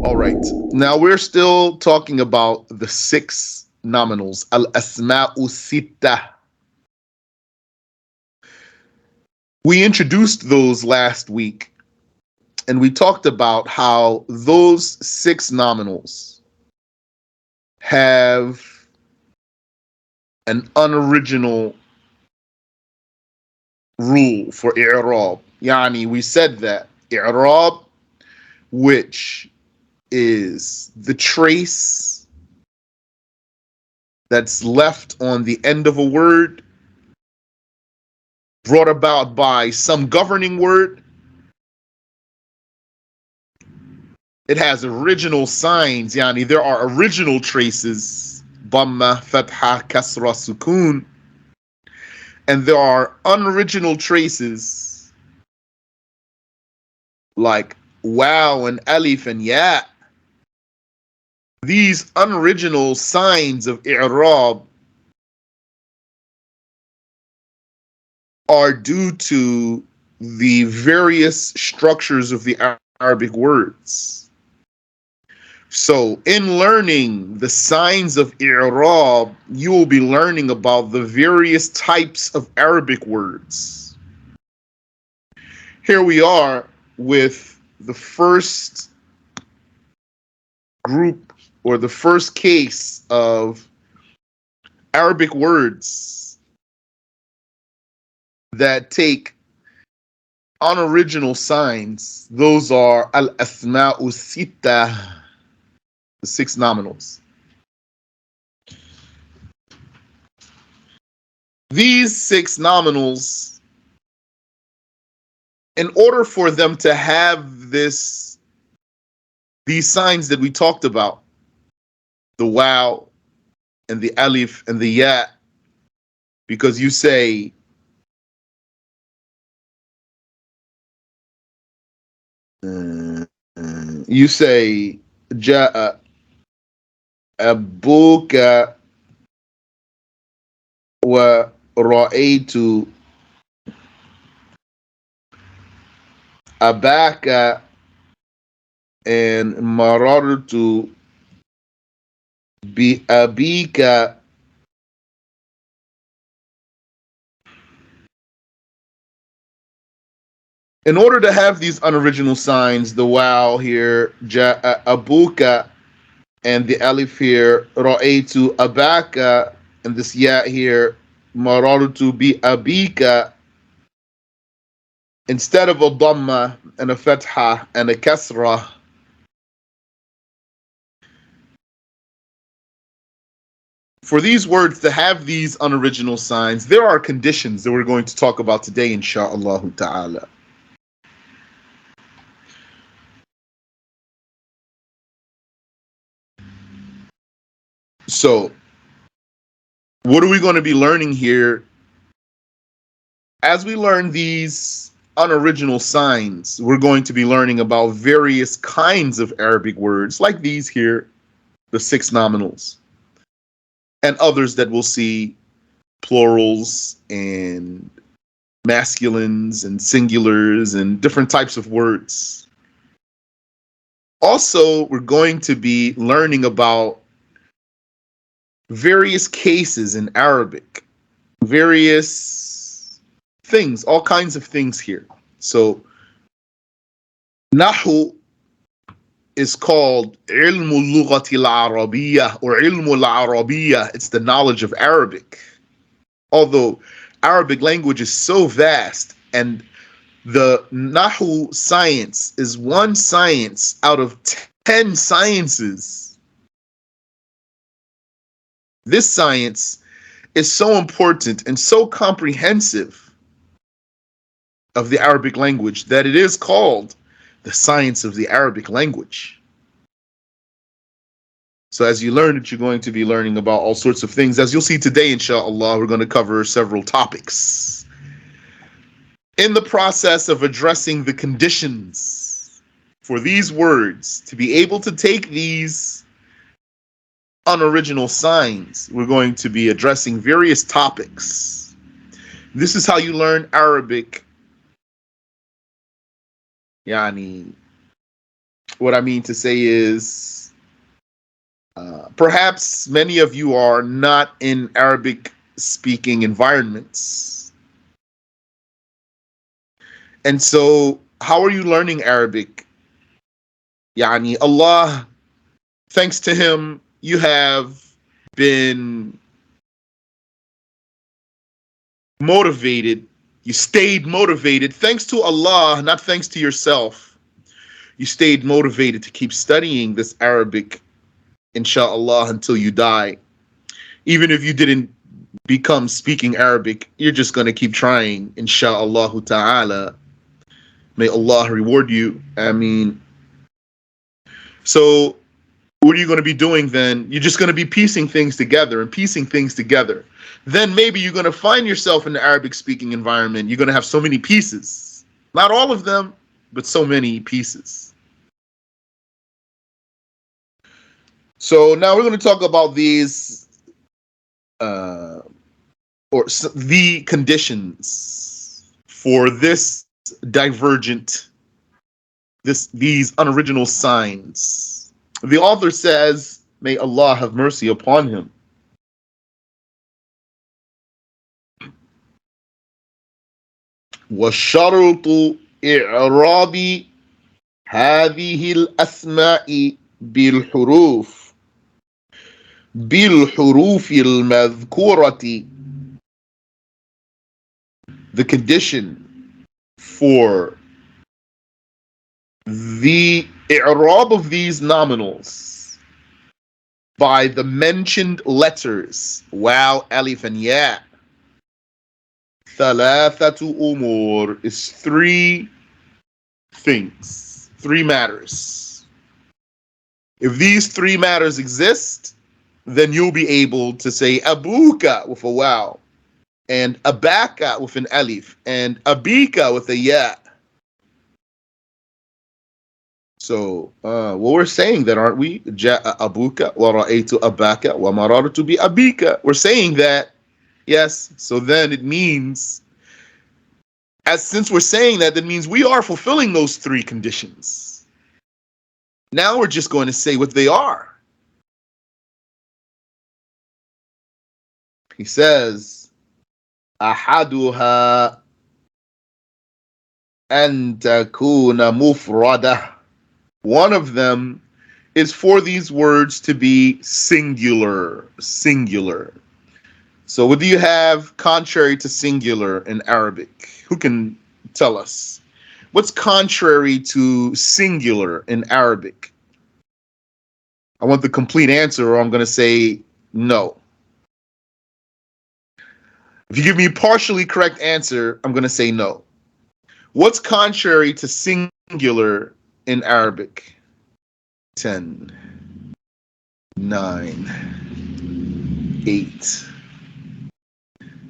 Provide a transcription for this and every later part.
All right. Now we're still talking about the six nominals. Al-asma'u sitta. We introduced those last week, and we talked about how those six nominals have an unoriginal rule for i'rab. Yani, we said that i'rab, which is the trace that's left on the end of a word, brought about by some governing word. It has original signs, yani there are original traces, dhamma, fatha, kasra, sukun, and there are unoriginal traces like wow and alif and ya. These unoriginal signs of i'rab are due to the various structures of the Arabic words. So, in learning the signs of i'rab, you will be learning about the various types of Arabic words. Here we are with the first group or the first case of Arabic words that take unoriginal signs. Those are al-asma'u sitta, the six nominals. These six nominals, in order for them to have these signs that we talked about, the wow and the alif and the ya, because you say ja'a abuka wa ra'aytu abaka and marartu bi abika. In order to have these unoriginal signs, the wow here, ja'a abuka, and the alif here, ra'aytu abaka, and this ya here, marartu bi abika, instead of a dhamma and a fatha and a kasra, for these words to have these unoriginal signs, there are conditions that we're going to talk about today, insha'Allah ta'ala. So, what are we going to be learning here? As we learn these unoriginal signs, we're going to be learning about various kinds of Arabic words, like these here, the six nominals, and others that we'll see, plurals and masculines and singulars and different types of words. Also, we're going to be learning about various cases in Arabic, various things, all kinds of things here. So, naHw is called ilmu lughati al-Arabiyyah or ilmu al-Arabiyyah. It's the knowledge of Arabic. Although Arabic language is so vast, and the naHw science is one science out of 10 sciences. This science is so important and so comprehensive of the Arabic language that it is called the science of the Arabic language. So as you learn it, you're going to be learning about all sorts of things. As you'll see today, inshallah, we're going to cover several topics. In the process of addressing the conditions for these words to be able to take these unoriginal signs, we're going to be addressing various topics. This is how you learn Arabic, yani What I mean to say is, perhaps many of you are not in Arabic speaking environments. And so, how are you learning Arabic? Yani, Allah, thanks to Him, you have been motivated. You stayed motivated thanks to Allah, not thanks to yourself. You stayed motivated to keep studying this Arabic, inshallah, until you die. Even if you didn't become speaking Arabic, you're just going to keep trying, inshallah ta'ala. May Allah reward you. I mean, so what are you going to be doing then? You're just going to be piecing things together and piecing things together. Then maybe you're going to find yourself in the Arabic speaking environment. You're going to have so many pieces. Not all of them, but so many pieces. So now we're going to talk about these, the conditions for this divergent, these unoriginal signs. The author says, may Allah have mercy upon him. وشرط إعراب هذه الأسماء بالحروف المذكورة. The condition for the i'rab of these nominals by the mentioned letters waw, alif, and ya. ثلاثة أمور is three things, three matters. If these three matters exist, then you'll be able to say abuka with a waw, and abaka with an alif, and abika with a ya. So what we're saying then, aren't we? Ja'a abuka wa ra'aytu abaka wa marartu bi abika. We're saying that, yes. So then it means, since we're saying that means we are fulfilling those three conditions. Now we're just going to say what they are. He says, أحدها أن تكون مفردة. One of them is for these words to be singular. Singular. So what do you have contrary to singular in Arabic? Who can tell us? What's contrary to singular in Arabic? I want the complete answer, or I'm going to say no. If you give me a partially correct answer, I'm going to say no. What's contrary to singular in Arabic? 10, 9, 8,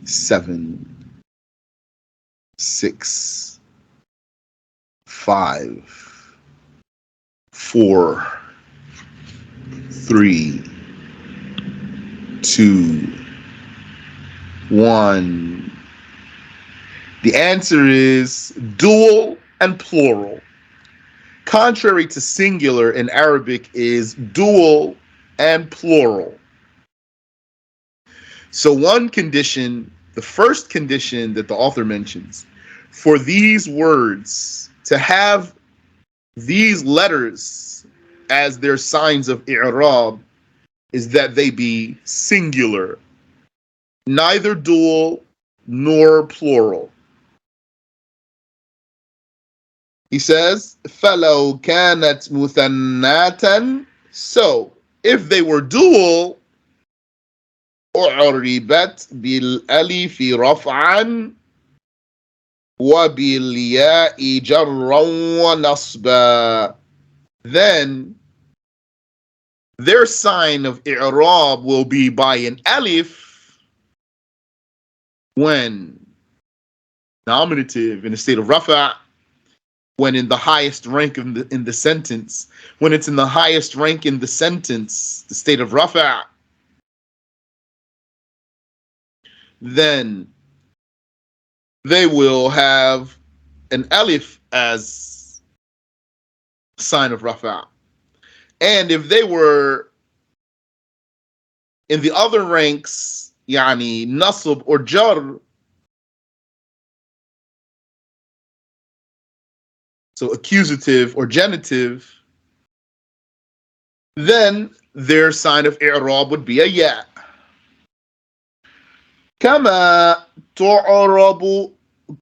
7, 6, 5, 4, 3, 2, 1. The answer is dual and plural. Contrary to singular in Arabic is dual and plural. So one condition, the first condition that the author mentions, for these words to have these letters as their signs of i'rab is that they be singular, neither dual nor plural. He says, فَلَوْ كَانَتْ مُثَنَّةً. So, if they were dual, أُعْرِبَتْ بِالْأَلِفِ رَفْعًا وَبِالْيَاءِ جَرًّا وَنَصْبًا. Then, their sign of i'rab will be by an alif when nominative in a state of rafa', when in the highest rank in the sentence, when it's in the highest rank in the sentence, the state of rafa', then they will have an alif as sign of rafa. And if they were in the other ranks, yani nasb or jar, so accusative or genitive, then their sign of i'rab would be a ya. كما تعرب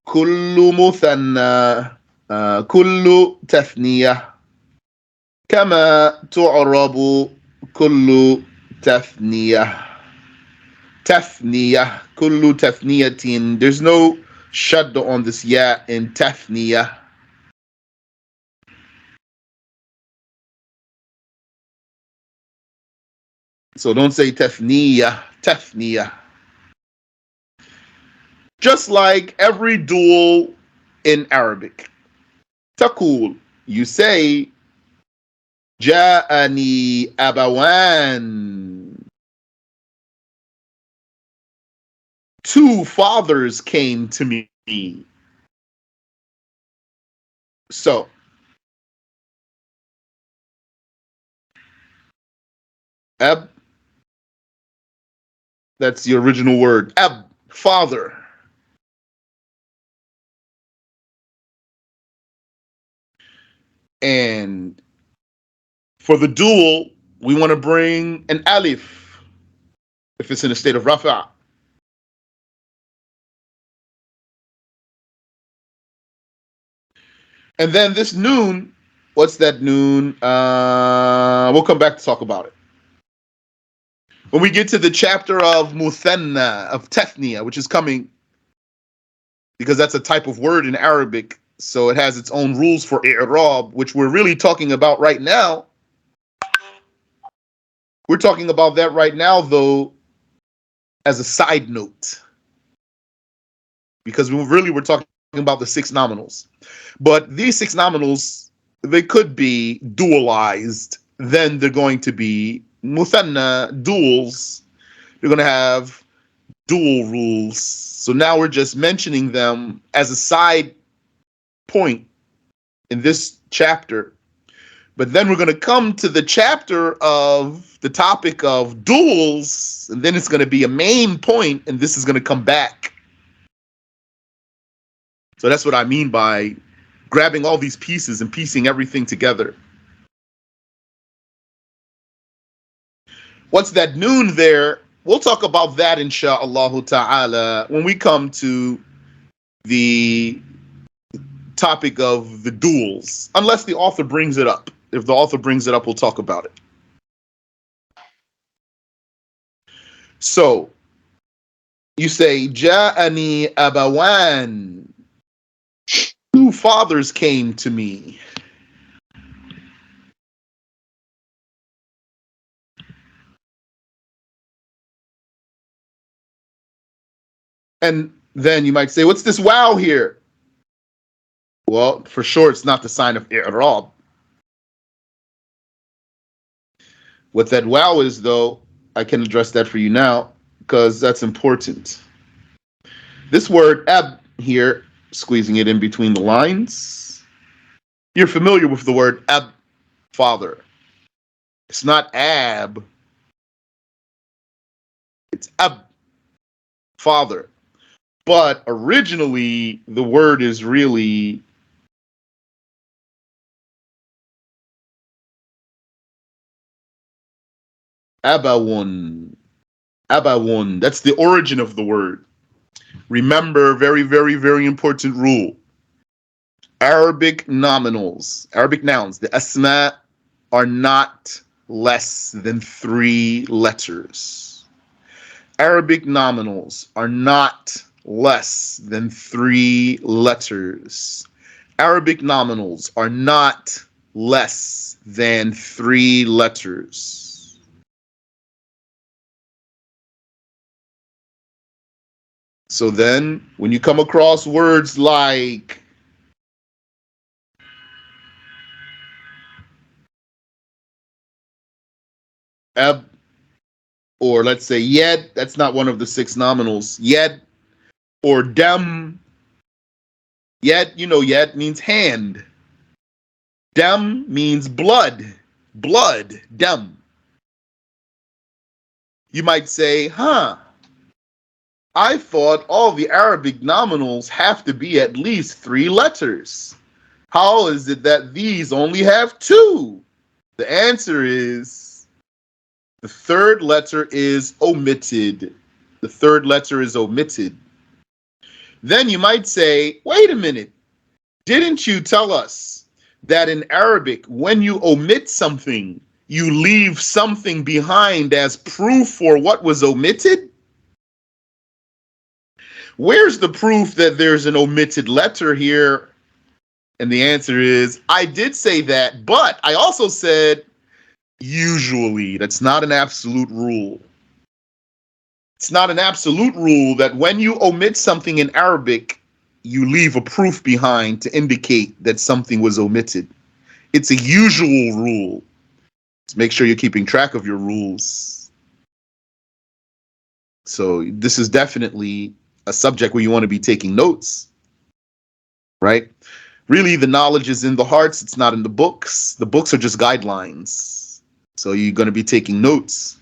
كل مثنى كل تثنية كما تعرب كل تثنية تثنية كل تثنية. There's no shadda on this ya in تثنية. So don't say تثنية تثنية. Just like every dual in Arabic. تقول, you say جاءني أبوان. Two fathers came to me. So, ab, that's the original word. Ab, father. And for the dual, we want to bring an alif if it's in a state of rafa. And then this noon, what's that noon? We'll come back to talk about it. When we get to the chapter of muthanna, of tethnia, which is coming, because that's a type of word in Arabic, so it has its own rules for i'rab, which we're really talking about right now. We're talking about that right now, though, as a side note, because we're talking about the six nominals. But these six nominals, they could be dualized. Then they're going to be muthanna, duals. They're going to have dual rules. So now we're just mentioning them as a side point in this chapter. But then we're going to come to the chapter of the topic of duals, and then it's going to be a main point, and this is going to come back. So that's what I mean by grabbing all these pieces and piecing everything together. What's that noon there? We'll talk about that insha'Allah ta'ala when we come to the topic of the duals, unless the author brings it up. If the author brings it up, we'll talk about it. So you say ja'ani abawan. Two fathers came to me. And then you might say, what's this wow here? Well, for sure, it's not the sign of i'rab. What that wow is, though, I can address that for you now because that's important. This word ab here, squeezing it in between the lines, you're familiar with the word ab, father. It's not ab, it's ab, father. But originally, the word is really abawun. Abawun. That's the origin of the word. Remember, very, very, very important rule. Arabic nominals, Arabic nouns, the asma are not less than 3 letters. Arabic nominals are not less than 3 letters. Arabic nominals are not less than 3 letters. So then, when you come across words like ab, or let's say yed, that's not one of the 6 nominals. Yed or dem. Yed, you know, yed means hand. Dem means blood. Blood. Dem. You might say, I thought all the Arabic nominals have to be at least 3 letters. How is it that these only have 2? The answer is the third letter is omitted. The third letter is omitted. Then you might say, wait a minute, didn't you tell us that in Arabic, when you omit something, you leave something behind as proof for what was omitted? Where's the proof that there's an omitted letter here? And the answer is, I did say that, but I also said usually. That's not an absolute rule. It's not an absolute rule that when you omit something in Arabic, you leave a proof behind to indicate that something was omitted. It's a usual rule. So make sure you're keeping track of your rules. So this is definitely a subject where you want to be taking notes, right? Really, the knowledge is in the hearts. It's not in the books. The books are just guidelines. So you're going to be taking notes.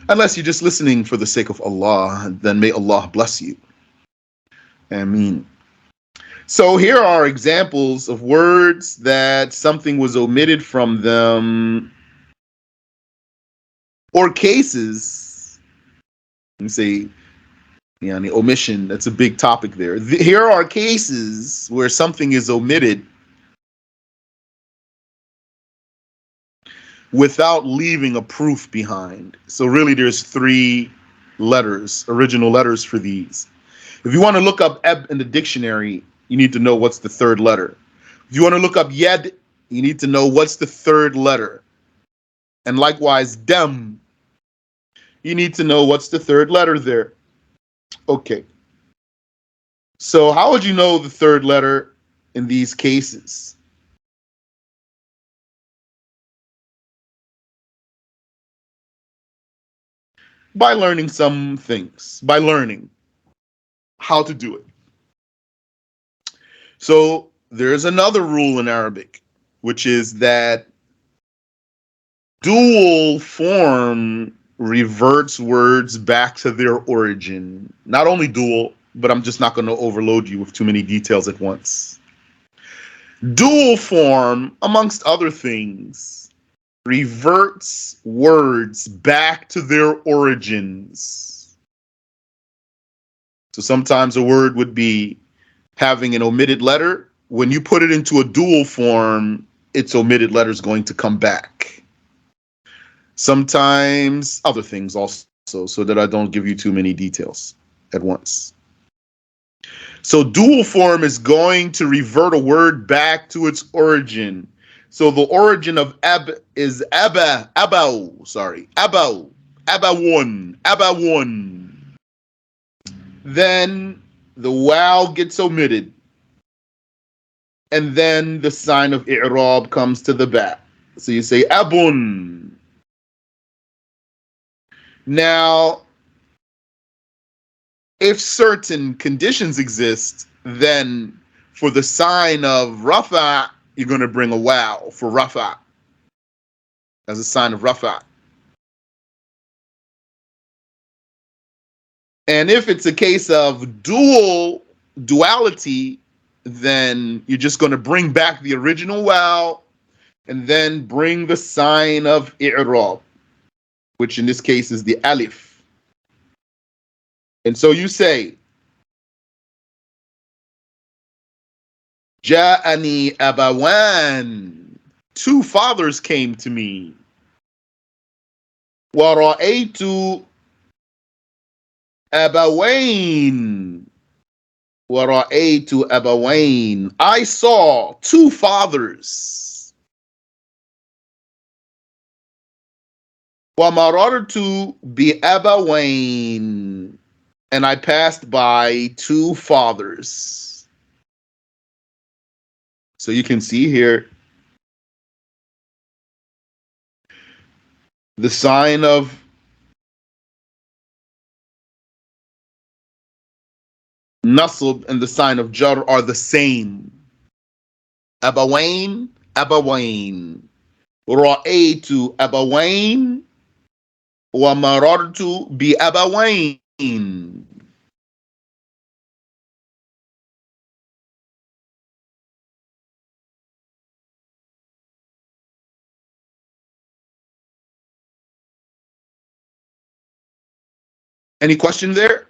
Unless you're just listening for the sake of Allah, then may Allah bless you. Ameen. So here are examples of words that something was omitted from them, or cases. Let me say, the omission, that's a big topic there. Here are cases where something is omitted without leaving a proof behind. So really there's 3 letters, original letters for these. If you want to look up eb in the dictionary, you need to know what's the third letter. If you want to look up yed, you need to know what's the third letter. And likewise, dem, you need to know what's the third letter there. Okay. So how would you know the third letter in these cases? By learning some things, by learning how to do it. So there's another rule in Arabic, which is that dual form reverts words back to their origin. Not only dual, but I'm just not going to overload you with too many details at once. Dual form, amongst other things, reverts words back to their origins. So sometimes a word would be having an omitted letter. When you put it into a dual form, its omitted letter is going to come back. Sometimes other things also, so that I don't give you too many details at once. So dual form is going to revert a word back to its origin. So the origin of ab is abawun, abawun. Then the wow gets omitted. And then the sign of i'rab comes to the back. So you say abun. Now, if certain conditions exist, then for the sign of rafa, you're going to bring a wow for rafa as a sign of rafa. And if it's a case of duality, then you're just going to bring back the original wow and then bring the sign of i'rab, which in this case is the alif. And so you say, Ja'ani abawan. 2 fathers came to me. Wa ra'aytu abawain. Wa ra'aytu abawain. I saw 2 fathers. Wa marartu bi abawain. And I passed by 2 fathers. So you can see here the sign of nasb and the sign of jar are the same. أبوين أبوين رأيت أبوين ومررت بأبوين. Any question there?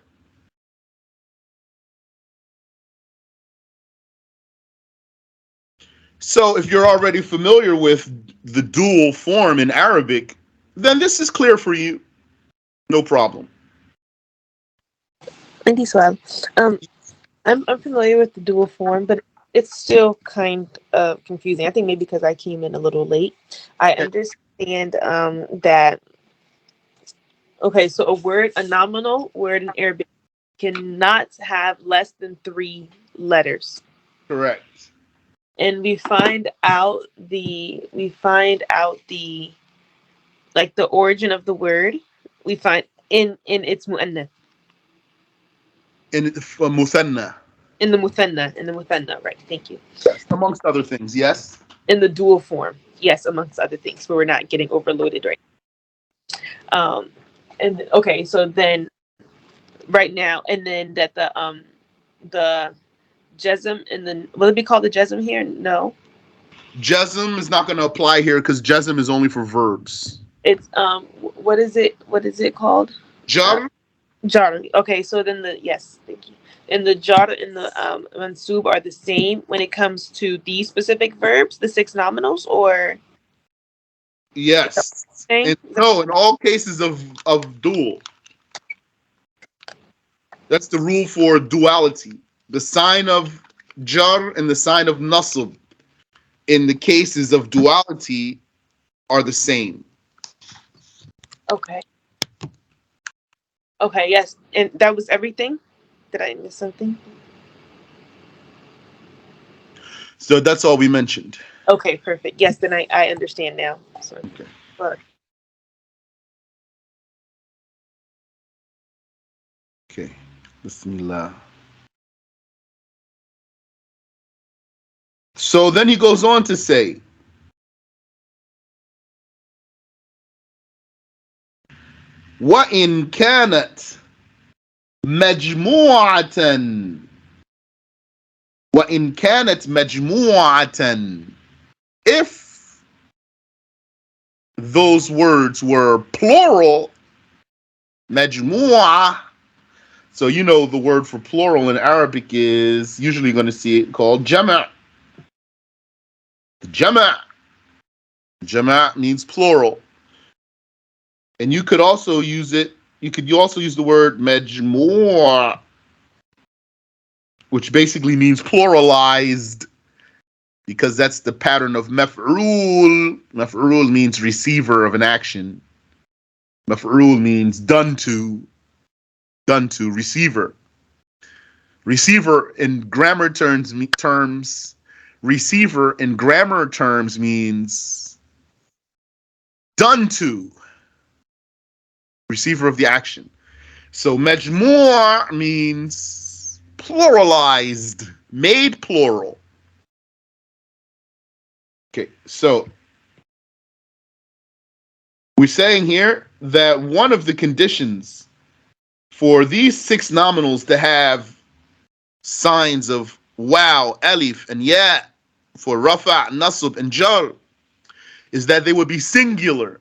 So if you're already familiar with the dual form in Arabic, then this is clear for you. No problem. Thank you, Swab. Um, I'm familiar with the dual form, but it's still kind of confusing. I think maybe because I came in a little late. I understand that. Okay, so a nominal word in Arabic cannot have less than three letters, Correct. and we find out the like the origin of the word. We find in its mu'annath, In Muthanna. in the muthanna, right? Thank you. Yes. Amongst other things, yes. In the dual form, yes, amongst other things, but we're not getting overloaded right. Um, and okay, so then right now, and then that the jezm and then will it be called the jezm here? No, Jazm is not going to apply here because jazm is only for verbs. it's what is it? What is it called? Uh, Jar, jar. Okay, so then the yes, thank you. And the jar and the mansub are the same when it comes to these specific verbs, the six nominals, or is that yes. what you're saying? And no, in all cases of dual. That's the rule for duality. The sign of jar and the sign of nasb in the cases of duality are the same. Okay. Okay, yes. And that was everything? Did I miss something? So that's all we mentioned. Okay, perfect. Yes, then I understand now. So, Okay. but Okay. Bismillah. So then he goes on to say, وَإِنْ كَانَتْ مَجْمُوعَةً وَإِنْ كَانَتْ مَجْمُوعَةً if those words were plural, مجموعة. So you know the word for plural in Arabic is usually going to see it called jama'. Jama'. Jama' means plural. And you could also use it, you also use the word majmu', which basically means pluralized, because that's the pattern of maf'ul. Maf'ul means receiver of an action. Maf'ul means done to, receiver. Receiver in grammar terms, receiver in grammar terms means done to, receiver of the action. So majmu' means pluralized, made plural. Okay, so we're saying here that one of the conditions for these six nominals to have signs of wow, alif, and ya for rafa, nasb, and jar is that they would be singular.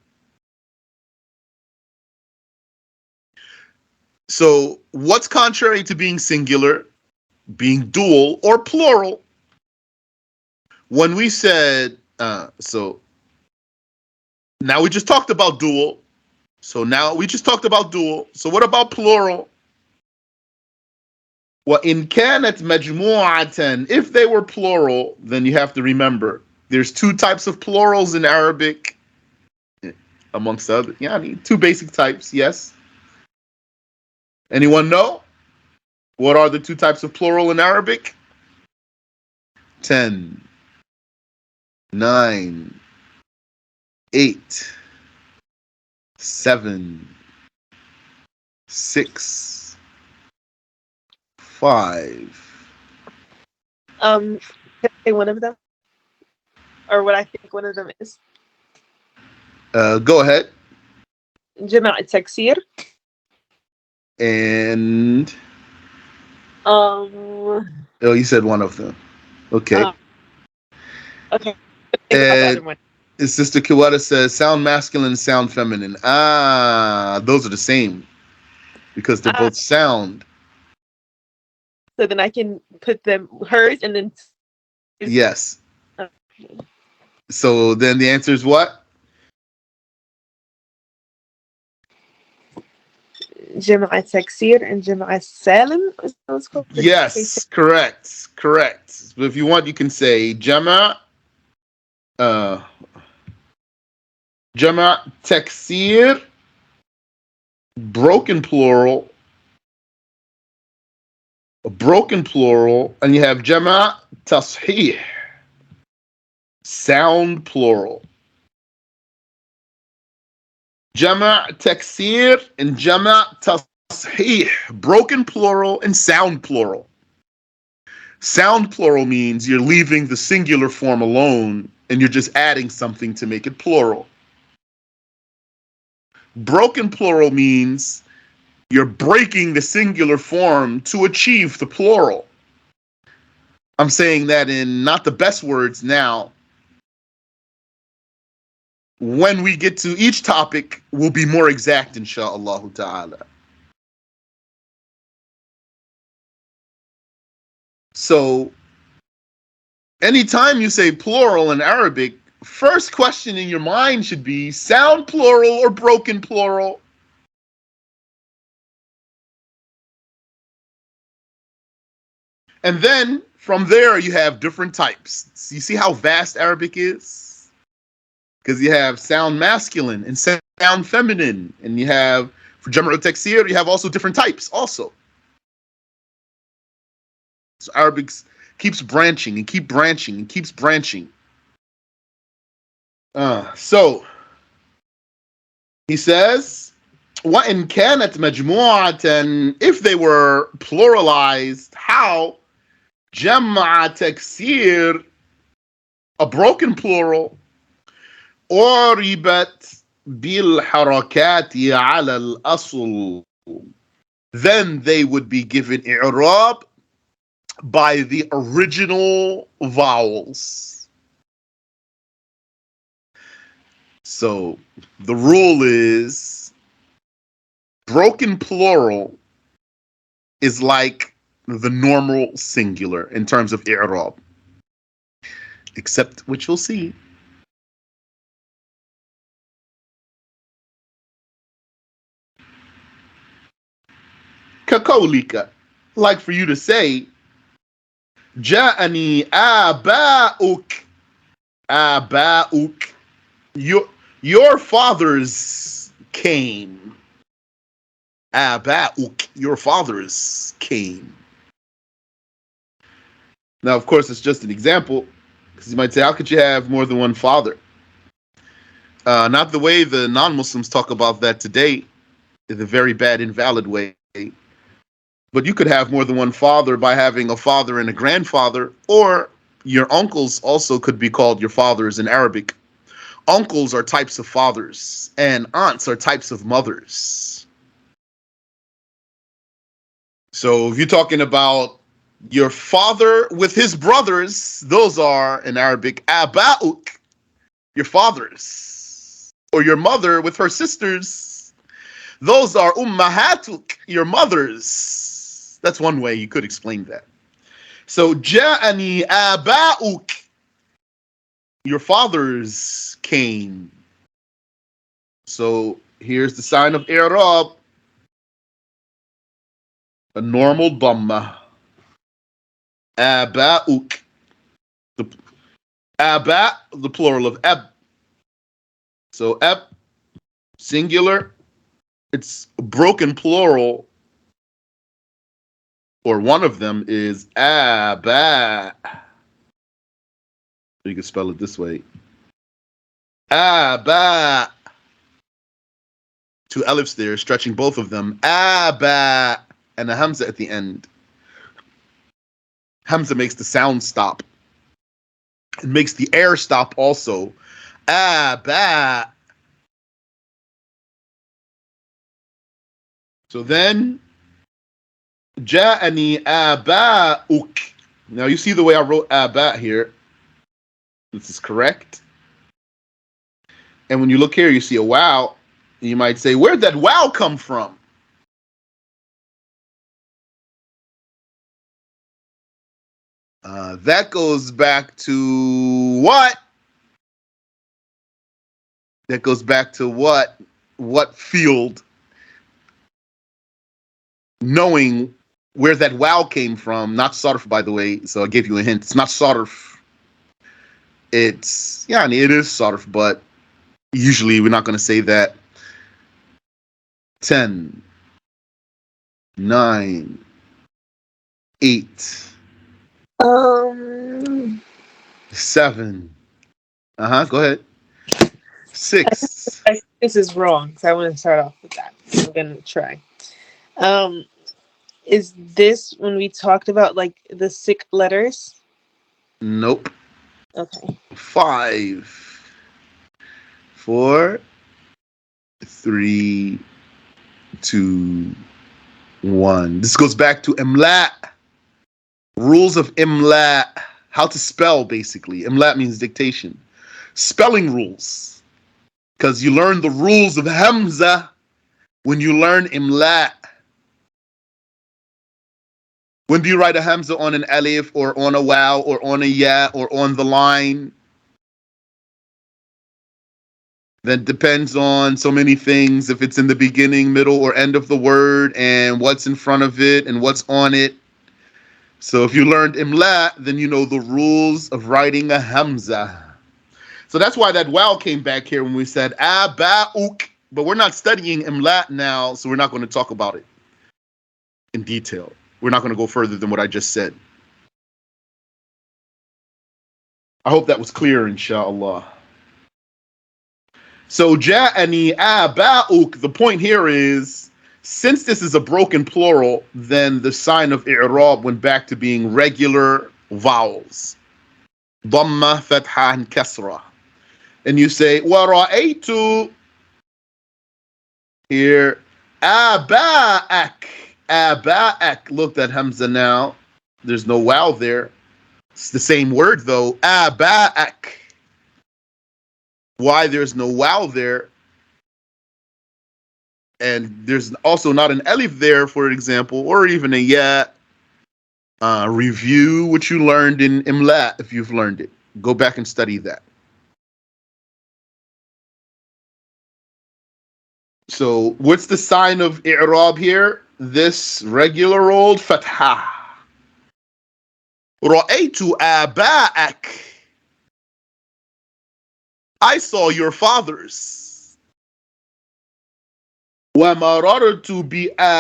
So what's contrary to being singular? Being dual or plural. When we said, so now we just talked about dual. So now we just talked about dual. So what about plural? وَإِنْ كَانَتْ مَجْمُوعَةً if they were plural, then you have to remember there's two types of plurals in Arabic, amongst other, yeah, I mean, two basic types, yes. Anyone know? What are the two types of plural in Arabic? 10, 9, 8, 7, 6, 5. can I say one of them? or what I think one of them is. Go ahead. جمع التكسير. And Um. oh, you said one of them. Okay. Okay. Think about the And other one. Sister Kiwata says sound masculine, sound feminine. Ah, those are the same because they're Ah, both sound. so then I can put them hers and then Yes. uh, So then the answer is what? جمع التكسير and جمع السالم. Is that what it's called? Yes, correct, correct. But if you want, you can say jama, uh, jama taksir, broken plural, a broken plural, and you have jama tashih, sound plural. Jama taksir and jama tashih, broken plural and sound plural. Sound plural means you're leaving the singular form alone and you're just adding something to make it plural. Broken plural means you're breaking the singular form to achieve the plural. I'm saying that in not the best words now. When we get to each topic, we'll be more exact, insha'Allah ta'ala. So, anytime you say plural in Arabic, first question in your mind should be sound plural or broken plural. And then from there, you have different types. So you see how vast Arabic is? Because you have sound masculine and sound feminine. And you have, for Jam'u Taksir, you have also different types also. So Arabic keeps branching and keep branching and keeps branching. So he says, وَإِنْ كَانَتْ مَجْمُوعَةً, if they were pluralized, how? جَمْعَ تَكْسِير, a broken plural, أُعْرِبَتْ بِالْحَرَكَاتِ عَلَى الْأَصْلِ, then they would be given i'rab by the original vowels. So the rule is broken plural is like the normal singular in terms of i'rab, except which you'll see. Kakolika, like for you to say, Ja'ani aba'uk, aba'uk, your fathers came. Aba'uk, your fathers came. Now, of course, it's just an example, because you might say, how could you have more than one father? Not the way the non-Muslims talk about that today, in a very bad, invalid way. But you could have more than one father by having a father and a grandfather, or your uncles also could be called your fathers in Arabic. Uncles are types of fathers, and aunts are types of mothers. So if you're talking about your father with his brothers, those are in Arabic aba'uk, your fathers. Or your mother with her sisters, those are ummahatuk, your mothers. That's one way you could explain that. So ja'ani aba'uk, your fathers came. So here's the sign of i'rab, a normal dhamma. Aba'uk, the aba, the plural of ab. So ab, singular, it's a broken plural, or one of them is aba. You can spell it this way. Aba. Two alifs there, stretching both of them. Aba. And a hamza at the end. Hamza makes the sound stop. It makes the air stop also. Aba. So then, ja'ani aba'uk. Now you see the way I wrote aba here. This is correct. And when you look here, you see a wow. You might say, where'd that wow come from? That goes back to what? That goes back to what? What field? Knowing where that wow came from. Not sarf, by the way. So I gave you a hint. It's not sarf. It's, yeah, it is sarf, but usually we're not going to say that. 10, 9, 8, Um, 7. Go ahead. 6. this is wrong, so I want to start off with that. I'm gonna try. Um, is this when we talked about like the sick letters? Nope. Okay. 5, 4, 3, 2, 1. This goes back to imla. Rules of imla. How to spell, basically. Imla means dictation. Spelling rules. Because you learn the rules of hamza when you learn imla. When do you write a hamza on an alif or on a waw or on a ya or on the line? That depends on so many things. If it's in the beginning, middle, or end of the word, and what's in front of it and what's on it. So if you learned imla, then you know the rules of writing a hamza. So that's why that wow came back here when we said aba'uk. But we're not studying imla now, so we're not going to talk about it in detail. We're not going to go further than what I just said. I hope that was clear, inshallah. So ja'ani aba'uk, the point here is, since this is a broken plural, then the sign of i'rab went back to being regular vowels. Dhamma, fatha, and kasra. And you say, wa ra'aytu here, aba'ak. Aba'ak. Look, that hamza now. There's no wow there. It's the same word though. Aba'ak. Why there's no wow there? And there's also not an alif there, for example, or even a ya. Review what you learned in imla if you've learned it. Go back and study that. So what's the sign of i'rab here? This regular old fatha. Ra'aytu aba'ak. I saw your fathers. Wa marartu bi'aba'ik.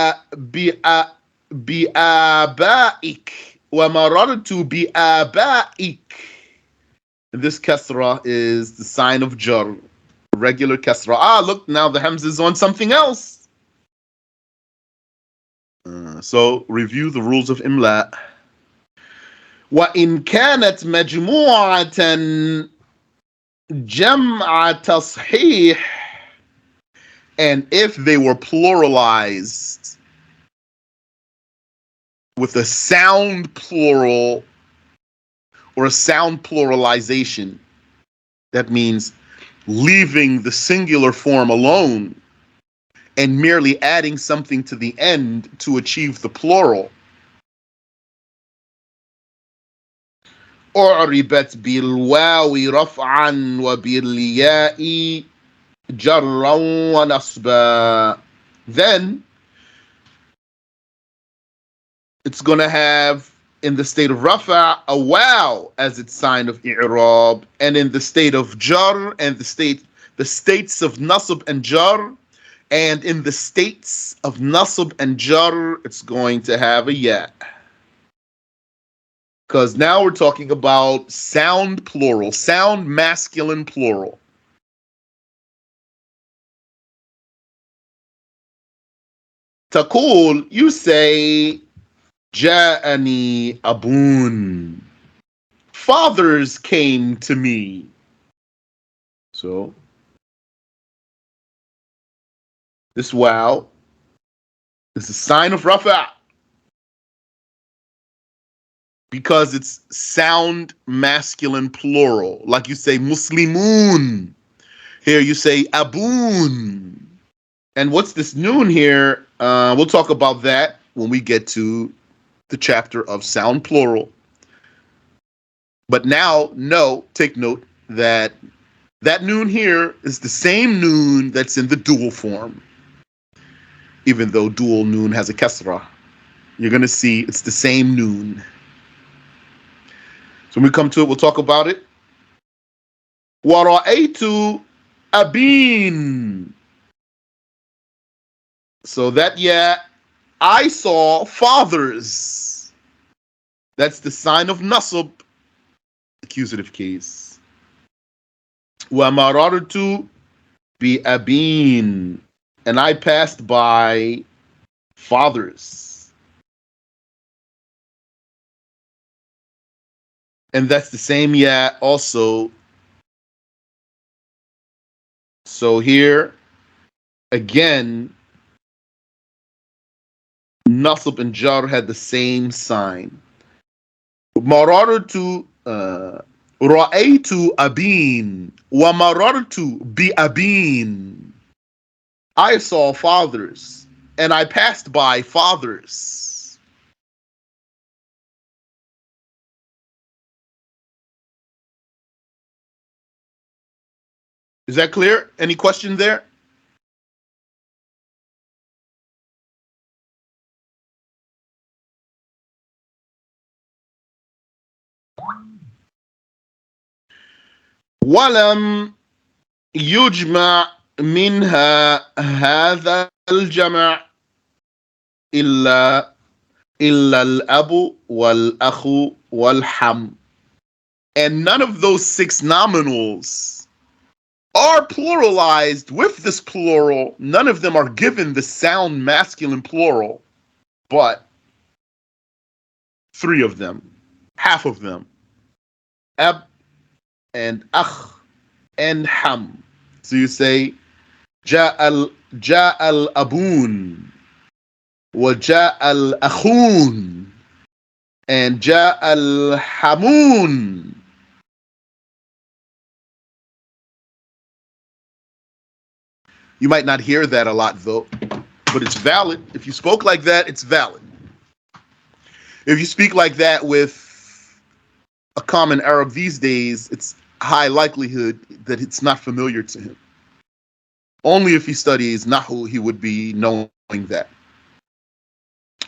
Wa marartu bi'aba'ik. This kasra is the sign of jar. Regular kasra. Look, now the hamza is on something else. So review the rules of imla. وإن كانت مجموعة جمع تصحيح, and if they were pluralized with a sound plural or a sound pluralization, that means leaving the singular form alone and merely adding something to the end to achieve the plural. أعربت بالواو رفعا وبالياء جرا ونصبا. Then it's going to have in the state of rafa a wow as its sign of i'rab, and in the state of jar and the states of nasb and jar, and in the states of nasb and jar it's going to have a ya. Because now we're talking about sound plural, sound masculine plural. Taqul, you say, Ja'ani abun. fathers came to me. So this wow is a sign of rafa because it's sound masculine plural. Like you say muslimun. Here you say abun. And what's this noon here? We'll talk about that when we get to the chapter of sound plural. But now, take note that that noon here is the same noon that's in the dual form. Even though dual noon has a kasra, you're going to see it's the same noon. So when we come to it, we'll talk about it. Wara'aytu abin. So that, I saw fathers. That's the sign of nasab, accusative case. Wa marartu bi abin. And I passed by fathers. And that's the same also. So here, again, nasab and jar had the same sign. Marartu ra'aytu abin wa marartu bi abin. I saw fathers and I passed by fathers. Is that clear? Any question there? ولم يجمع منها هذا الجمع إلا الأب والأخ والحم. And none of those six nominals are pluralized with this plural. None of them are given the sound masculine plural, but three of them, half of them, ab and akh and ham. So you say جاء الأبون وجاء الأخون and جاء الحمون. You might not hear that a lot though, but it's valid. If you spoke like that, it's valid. If you speak like that with a common Arab these days, it's high likelihood that it's not familiar to him. Only if he studies naHw, he would be knowing that.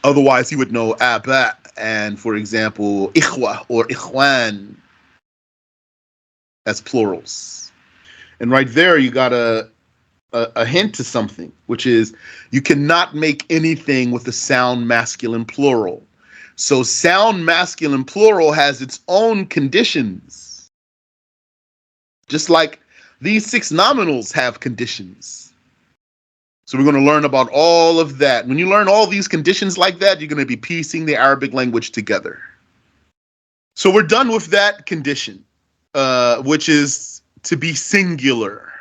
Otherwise, he would know aba and, for example, ikhwa or ikhwan as plurals. And right there, you got a hint to something, which is you cannot make anything with a sound masculine plural. So sound masculine plural has its own conditions. Just like these six nominals have conditions. So we're going to learn about all of that. When you learn all these conditions like that, you're going to be piecing the Arabic language together. So we're done with that condition, which is to be singular.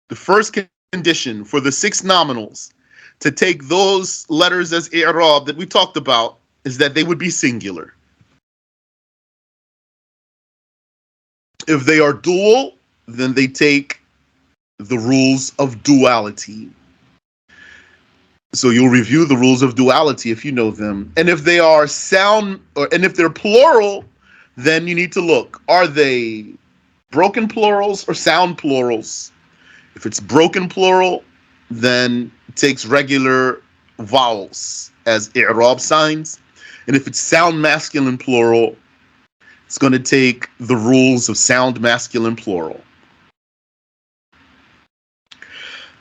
The first condition for the six nominals to take those letters as i'rab that we talked about is that they would be singular. If they are dual, then they take the rules of duality. So you'll review the rules of duality if you know them. And if they are and if they're plural, then you need to look. Are they broken plurals or sound plurals? If it's broken plural, then it takes regular vowels as i'rab signs. And if it's sound masculine plural, it's going to take the rules of sound masculine plural.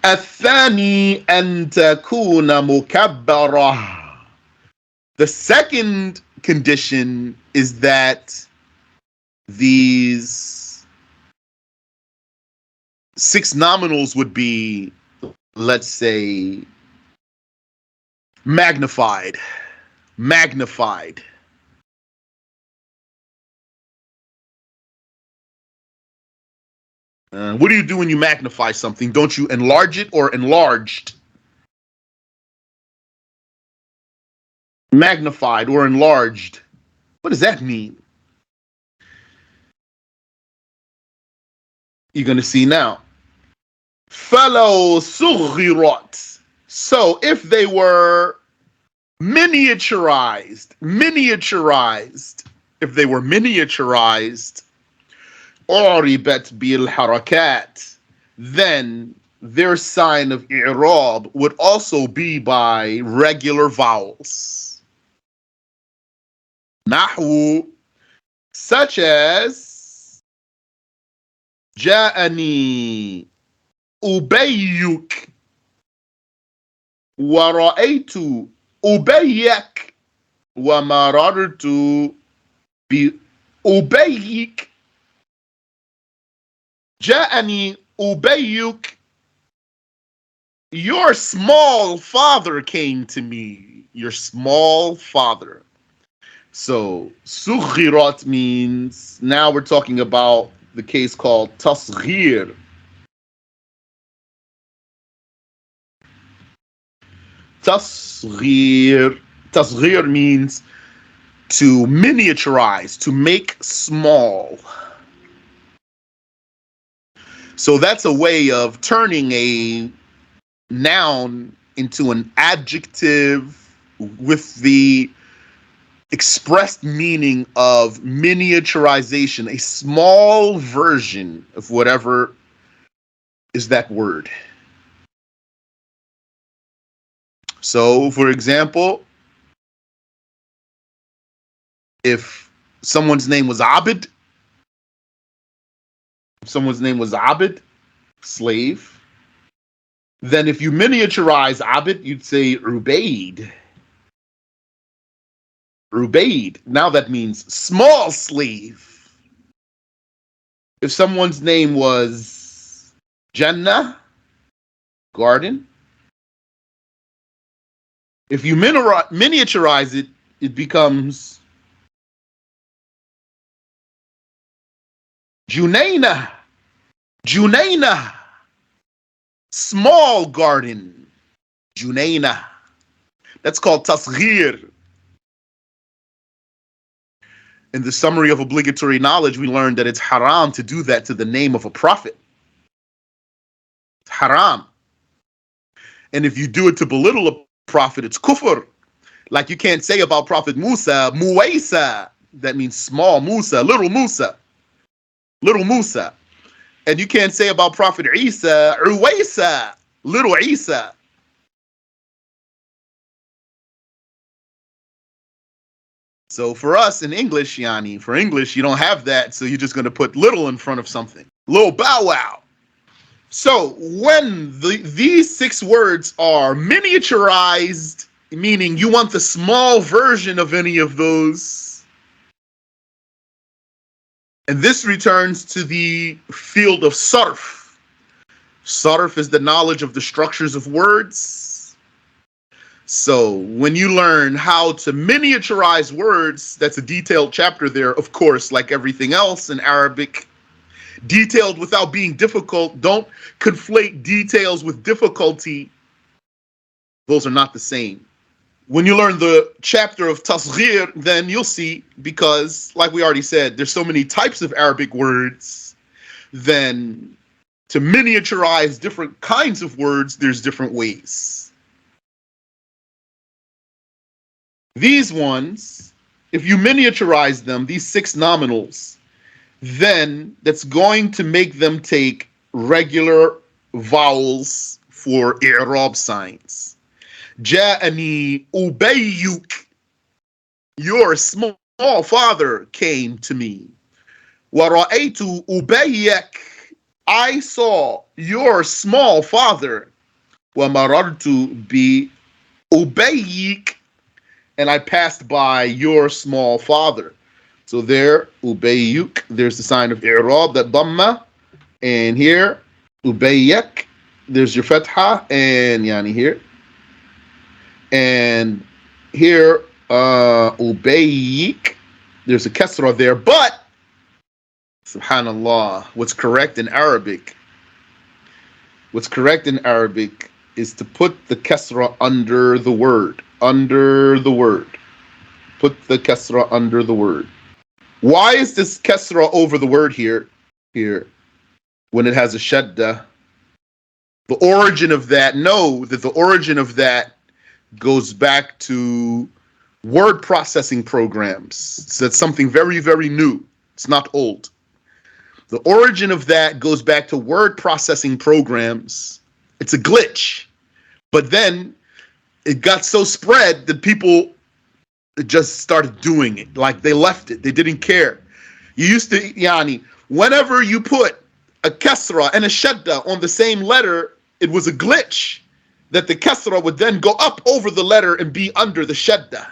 الثاني أن تكون مكبرة. The second condition is that these six nominals would be, let's say, magnified. What do you do when you magnify something? Don't you enlarge it or enlarged? Magnified or enlarged. What does that mean? You're going to see now. Fellow sughirat. So if they were miniaturized, if they were miniaturized, أُعْرِبَتْ بِالْحَرَكَاتِ, then their sign of i'rab would also be by regular vowels. naHw, such as جاءني أبيك ورأيت أبيك ومررت بأبيك. جاءني أبيك, your small father came to me. Your small father. So sughirat means, now we're talking about the case called tasghir. Tasghir means to miniaturize, to make small. So that's a way of turning a noun into an adjective with the expressed meaning of miniaturization, a small version of whatever is that word. So, for example, if someone's name was Abid, slave, then if you miniaturize Abid, you'd say Ubaid. Ubaid. Now that means small slave. If someone's name was Jannah, garden, if you miniaturize it, it becomes Junaina. Junaina. Small garden. Junaina. That's called tasghir. In the summary of obligatory knowledge, we learned that it's haram to do that to the name of a prophet. It's haram. And if you do it to belittle a prophet, it's kufr. Like you can't say about Prophet Musa, Muwaisa. That means small Musa, little Musa. Little Musa. And you can't say about Prophet Isa, Uwaisa, little Isa. So for us in English, Yani, for English, you don't have that, so you're just going to put little in front of something. Little bow wow. So when these 6 words are miniaturized, meaning you want the small version of any of those, and this returns to the field of sarf. Sarf is the knowledge of the structures of words. So when you learn how to miniaturize words, that's a detailed chapter there, of course, like everything else in Arabic. Detailed without being difficult. Don't conflate details with difficulty. Those are not the same. When you learn the chapter of tasghir, then you'll see, because like we already said, there's so many types of Arabic words, then to miniaturize different kinds of words, there's different ways. These ones, if you miniaturize them, these 6 nominals, then that's going to make them take regular vowels for i'rab signs. Ja'ani ubayyuk, your small father came to me. Wa ra'aytu ubayyak, I saw your small father. Wa marartu bi ubayyik, and I passed by your small father. So there, ubayyuk, there's the sign of i'rab, that dhamma, and here, ubayyak, there's your fatha, and yani here, and here, ubayyik, there's a kasra there, but Subhanallah. What's correct in Arabic is to put the kasra under the word. Under the word. Put the kasra under the word. Why is this kasra over the word here? Here, when it has a shadda. The origin of that, know that the origin of that goes back to word processing programs. So that's something very, very new. It's not old. The origin of that goes back to word processing programs. It's a glitch. But then it got so spread that people just started doing it. Like they left it. They didn't care. You used to, yani, whenever you put a kasra and a shadda on the same letter, it was a glitch that the kasra would then go up over the letter and be under the shadda.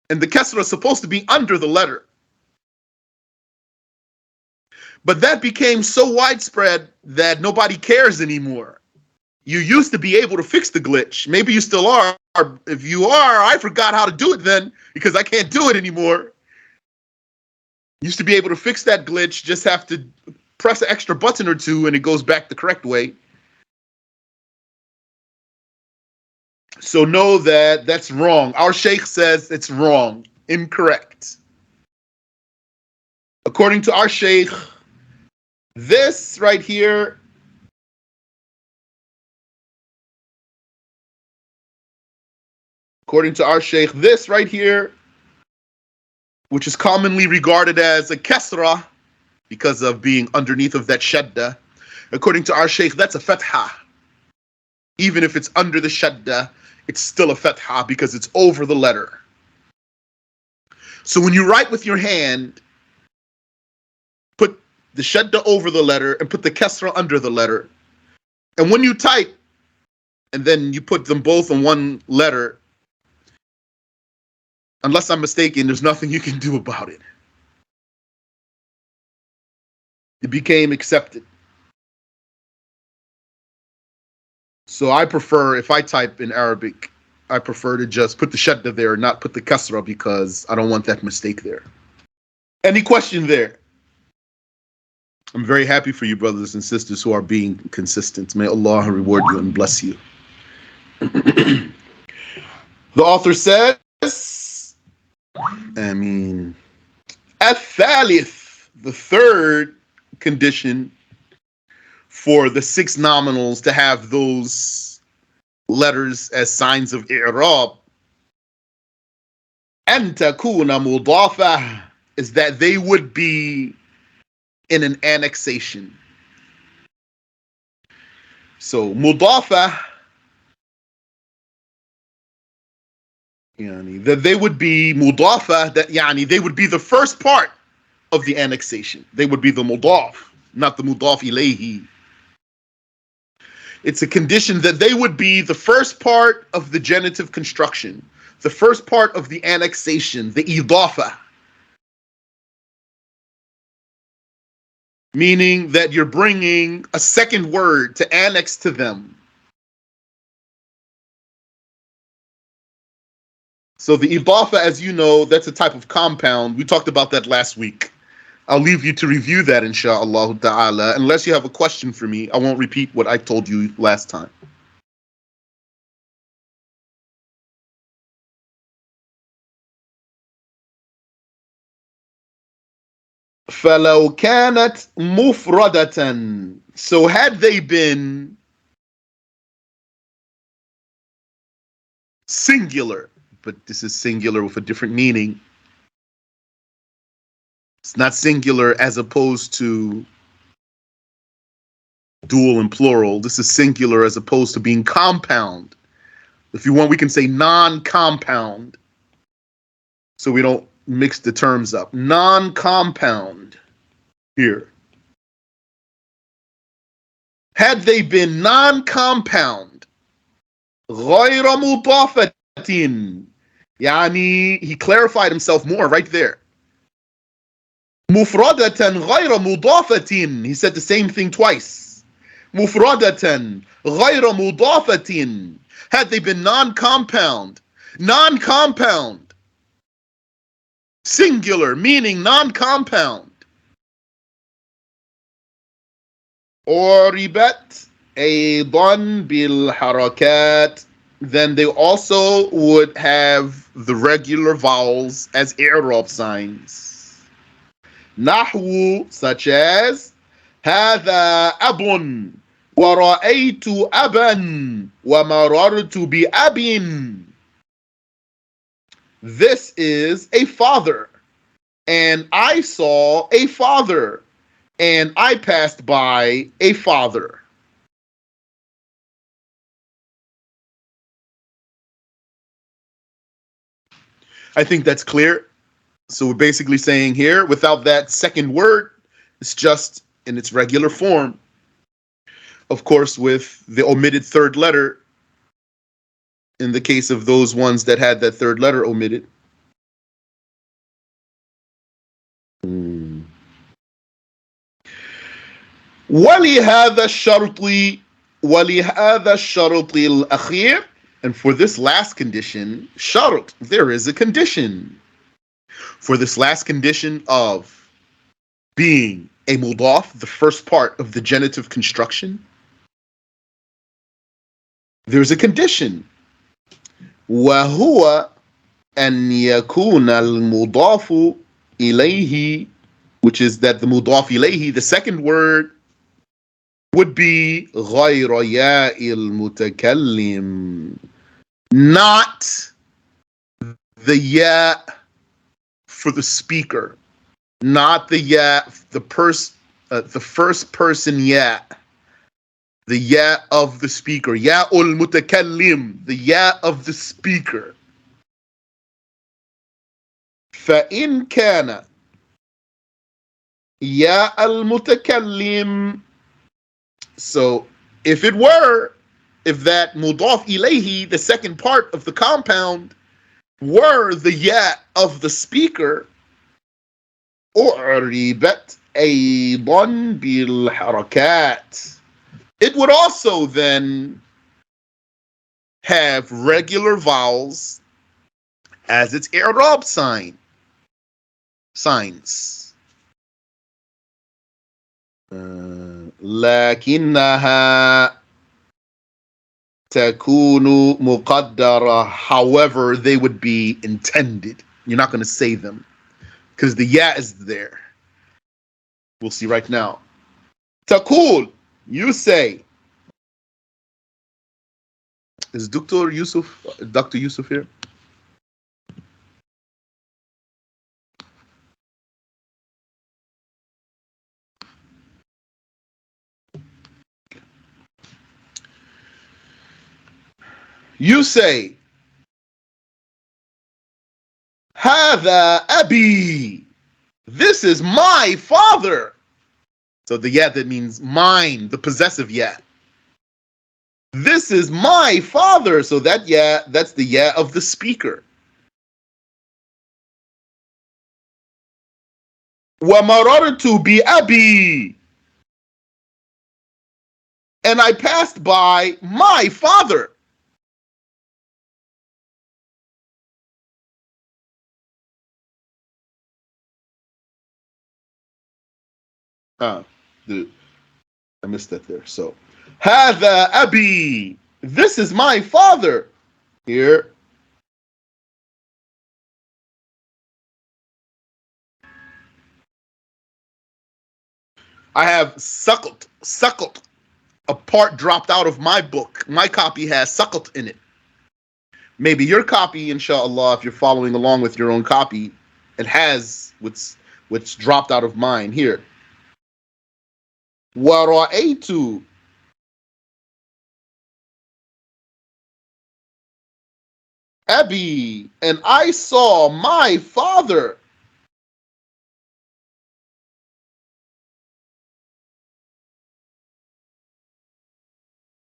And the kasra is supposed to be under the letter. But that became so widespread that nobody cares anymore. You used to be able to fix the glitch. Maybe you still are. If you are, I forgot how to do it then because I can't do it anymore. Used to be able to fix that glitch, just have to press an extra button or two and it goes back the correct way. So know that that's wrong. Our sheikh says it's wrong, incorrect. According to our sheikh, this right here this right here, which is commonly regarded as a kasra because of being underneath of that shadda, according to our sheikh, that's a fatha. Even if it's under the shadda, it's still a fatha because it's over the letter. So when you write with your hand, put the shadda over the letter and put the kasra under the letter. And when you type, and then you put them both on one letter, unless I'm mistaken, there's nothing you can do about it. It became accepted. So I prefer, if I type in Arabic, I prefer to just put the shadda there and not put the kasra because I don't want that mistake there. Any question there? I'm very happy for you brothers and sisters who are being consistent. May Allah reward you and bless you. The author says, الثالث, the third condition for the six nominals to have those letters as signs of i'rab, أن تكون مضافة, is that they would be in an annexation. So mudafa, that they would be mudafa, that they would be the first part of the annexation. They would be the mudaf, not the mudaf ilayhi. It's a condition that they would be the first part of the genitive construction, the first part of the annexation, the idafa. Meaning that you're bringing a second word to annex to them. So the idafa, as you know, that's a type of compound. We talked about that last week. I'll leave you to review that, insha'Allah ta'ala. Unless you have a question for me, I won't repeat what I told you last time. فَلَوْ كَانَتْ مُفْرَدَةً, so had they been singular, but this is singular with a different meaning. It's not singular as opposed to dual and plural. This is singular as opposed to being compound. If you want, we can say non-compound, so we don't mix the terms up. Non-compound here. Had they been non-compound, غَيْرَ مُضَافَةٍ, he clarified himself more right there. مُفْرَدَةً غَيْرَ مُضَافَةٍ, he said the same thing twice. مُفْرَدَةً غَيْرَ مُضَافَةٍ, had they been non-compound, singular, meaning non-compound. أُعْرِبَتْ أيضا بالحركات. Then they also would have the regular vowels as i'rab signs. نحو, such as هذا أب ورأيت أبا ومررت بأب. This is a father, and I saw a father, and I passed by a father. I think that's clear. So we're basically saying here, without that second word, it's just in its regular form. Of course, with the omitted third letter, in the case of those ones that had that third letter omitted. ولهذا الشرط ولهذا الشرط الأخير. And for this last condition, شرط, there is a condition. For this last condition of being a mudaf, the first part of the genitive construction, there's a condition. وهو أن يكون المضاف إليه, which is that the mudaf ilayhi, the second word, would be غير ياء المتكلم, not the ya for the speaker, not the ya, the first person ya, the ya of the speaker, ya ul mutakallim, the ya of the speaker. فإن كان يا المتكلم, so if that mudaf ilayhi, the second part of the compound, were the ya of the speaker, أُعْرِبَتْ أيضا بالحركات, it would also then have regular vowels as its i'rab signs. لكنها تكون مقدرة, however they would be intended. You're not going to say them because the ya is there. We'll see right now. تقول, you say. Is Dr. Yusuf here? You say, هذا أبي, this is my father. So the ya that means mine, the possessive ya. This is my father. So that ya, that's the ya of the speaker. وَمَرَرْتُ بِأَبِي, and I passed by my father. I missed that there. So, هذا أبي, this is my father. Here. I have suckle. A part dropped out of my book. My copy has suckle in it. Maybe your copy, inshallah, if you're following along with your own copy, it has what's dropped out of mine here. وَرَأَيْتُ Abi, and I saw my father.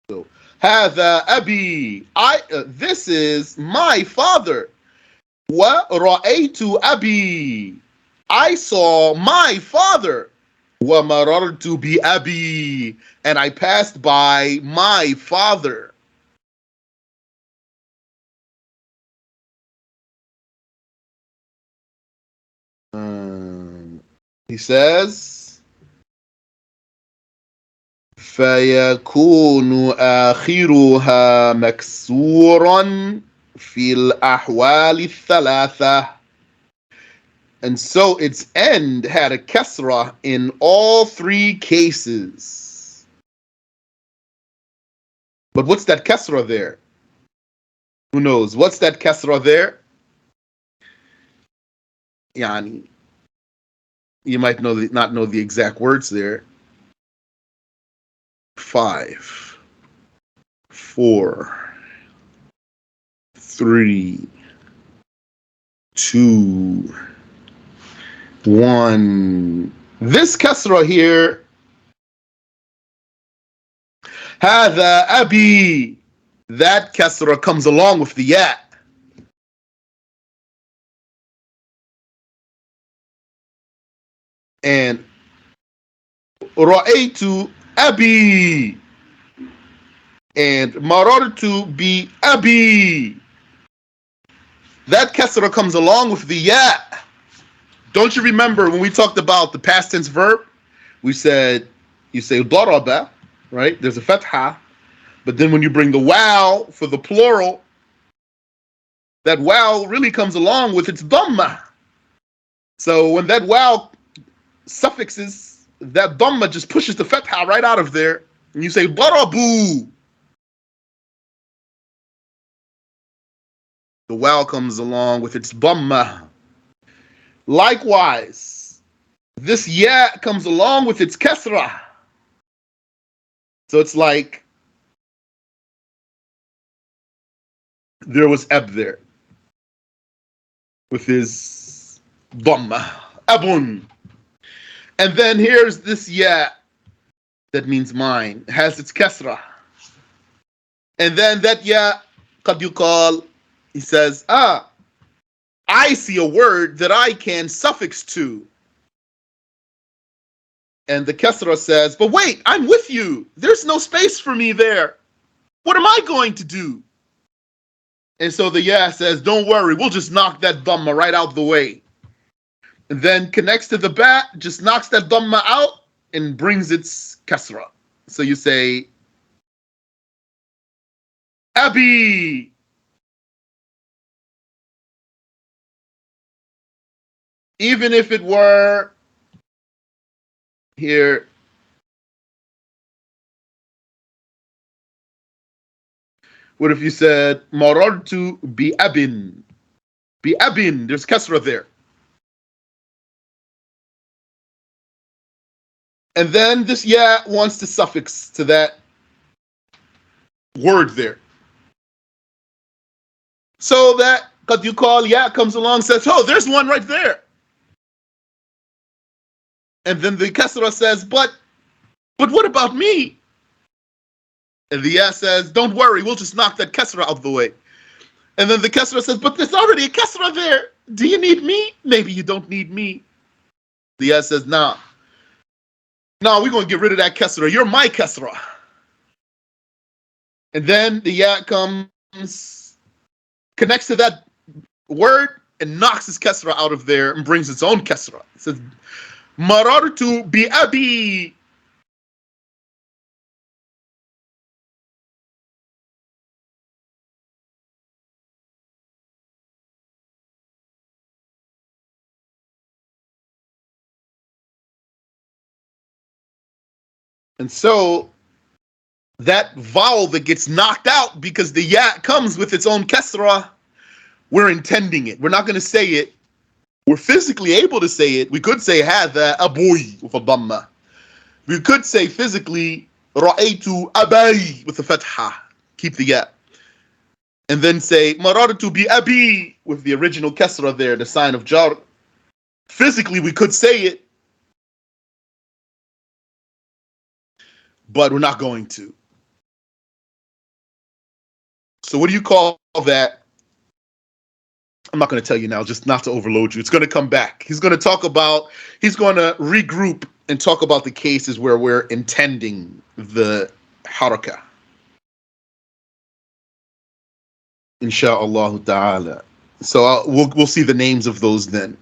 So, هذا أبي, this is my father. وَرَأَيْتُ أبي, I saw my father. وَمَرَرْتُ بِأَبِي, and I passed by my father. He says, فيكون آخرها مكسورا في الأحوال الثلاثة. And so its end had a kasra in all three cases. But what's that kasra there? Who knows? What's that kasra there? Yani, you might not know the exact words there. 5, 4, 3, 2, 1. This kasra here, هذا أبي. That kasra comes along with the ya. And رأيت أبي. And marartu bi abi. That kasra comes along with the ya. Don't you remember when we talked about the past tense verb? We said, you say daraba, right? There's a fatha. But then when you bring the wow for the plural, that wow really comes along with its dhamma. So when that wow suffixes, that dhamma just pushes the fatha right out of there. And you say darabu. The wow comes along with its dhamma. Likewise, this ya comes along with its kasra. So it's like there was Ab there with his dhamma, abun. And then here's this ya that means mine, it has its kasra. And then that ya, qad yuqal, he says, I see a word that I can suffix to. And the kasra says, but wait, I'm with you. There's no space for me there. What am I going to do? And so the ya says, don't worry, we'll just knock that dhamma right out the way. And then connects to the ba, just knocks that dhamma out and brings its kasra. So you say, Abi. Even if it were here, what if you said, marartu bi abin? Bi abin, there's kasra there. And then this ya wants to suffix to that word there. So that qad yuqal ya comes along, says, oh, there's one right there. And then the kasra says, but what about me? And the ya says, don't worry, we'll just knock that kasra out of the way. And then the kasra says, but there's already a kasra there. Do you need me? Maybe you don't need me. The ya says, nah, we're going to get rid of that kasra. You're my kasra. And then the ya comes, connects to that word and knocks his kasra out of there and brings its own kasra. It says, marartu bi abi. And so that vowel that gets knocked out because the ya comes with its own kasra, we're intending it. We're not going to say it. We're physically able to say it. We could say hadha aboy with a dhamma. We could say physically ra'aytu abay with a fatha. Keep the ya. And then say marartu bi abi with the original kasra there, the sign of jar. Physically we could say it, but we're not going to. So what do you call that? I'm not going to tell you now, just not to overload you. It's going to come back. He's going to regroup and talk about the cases where we're intending the haraka. Insha'Allah ta'ala. So we'll see the names of those then.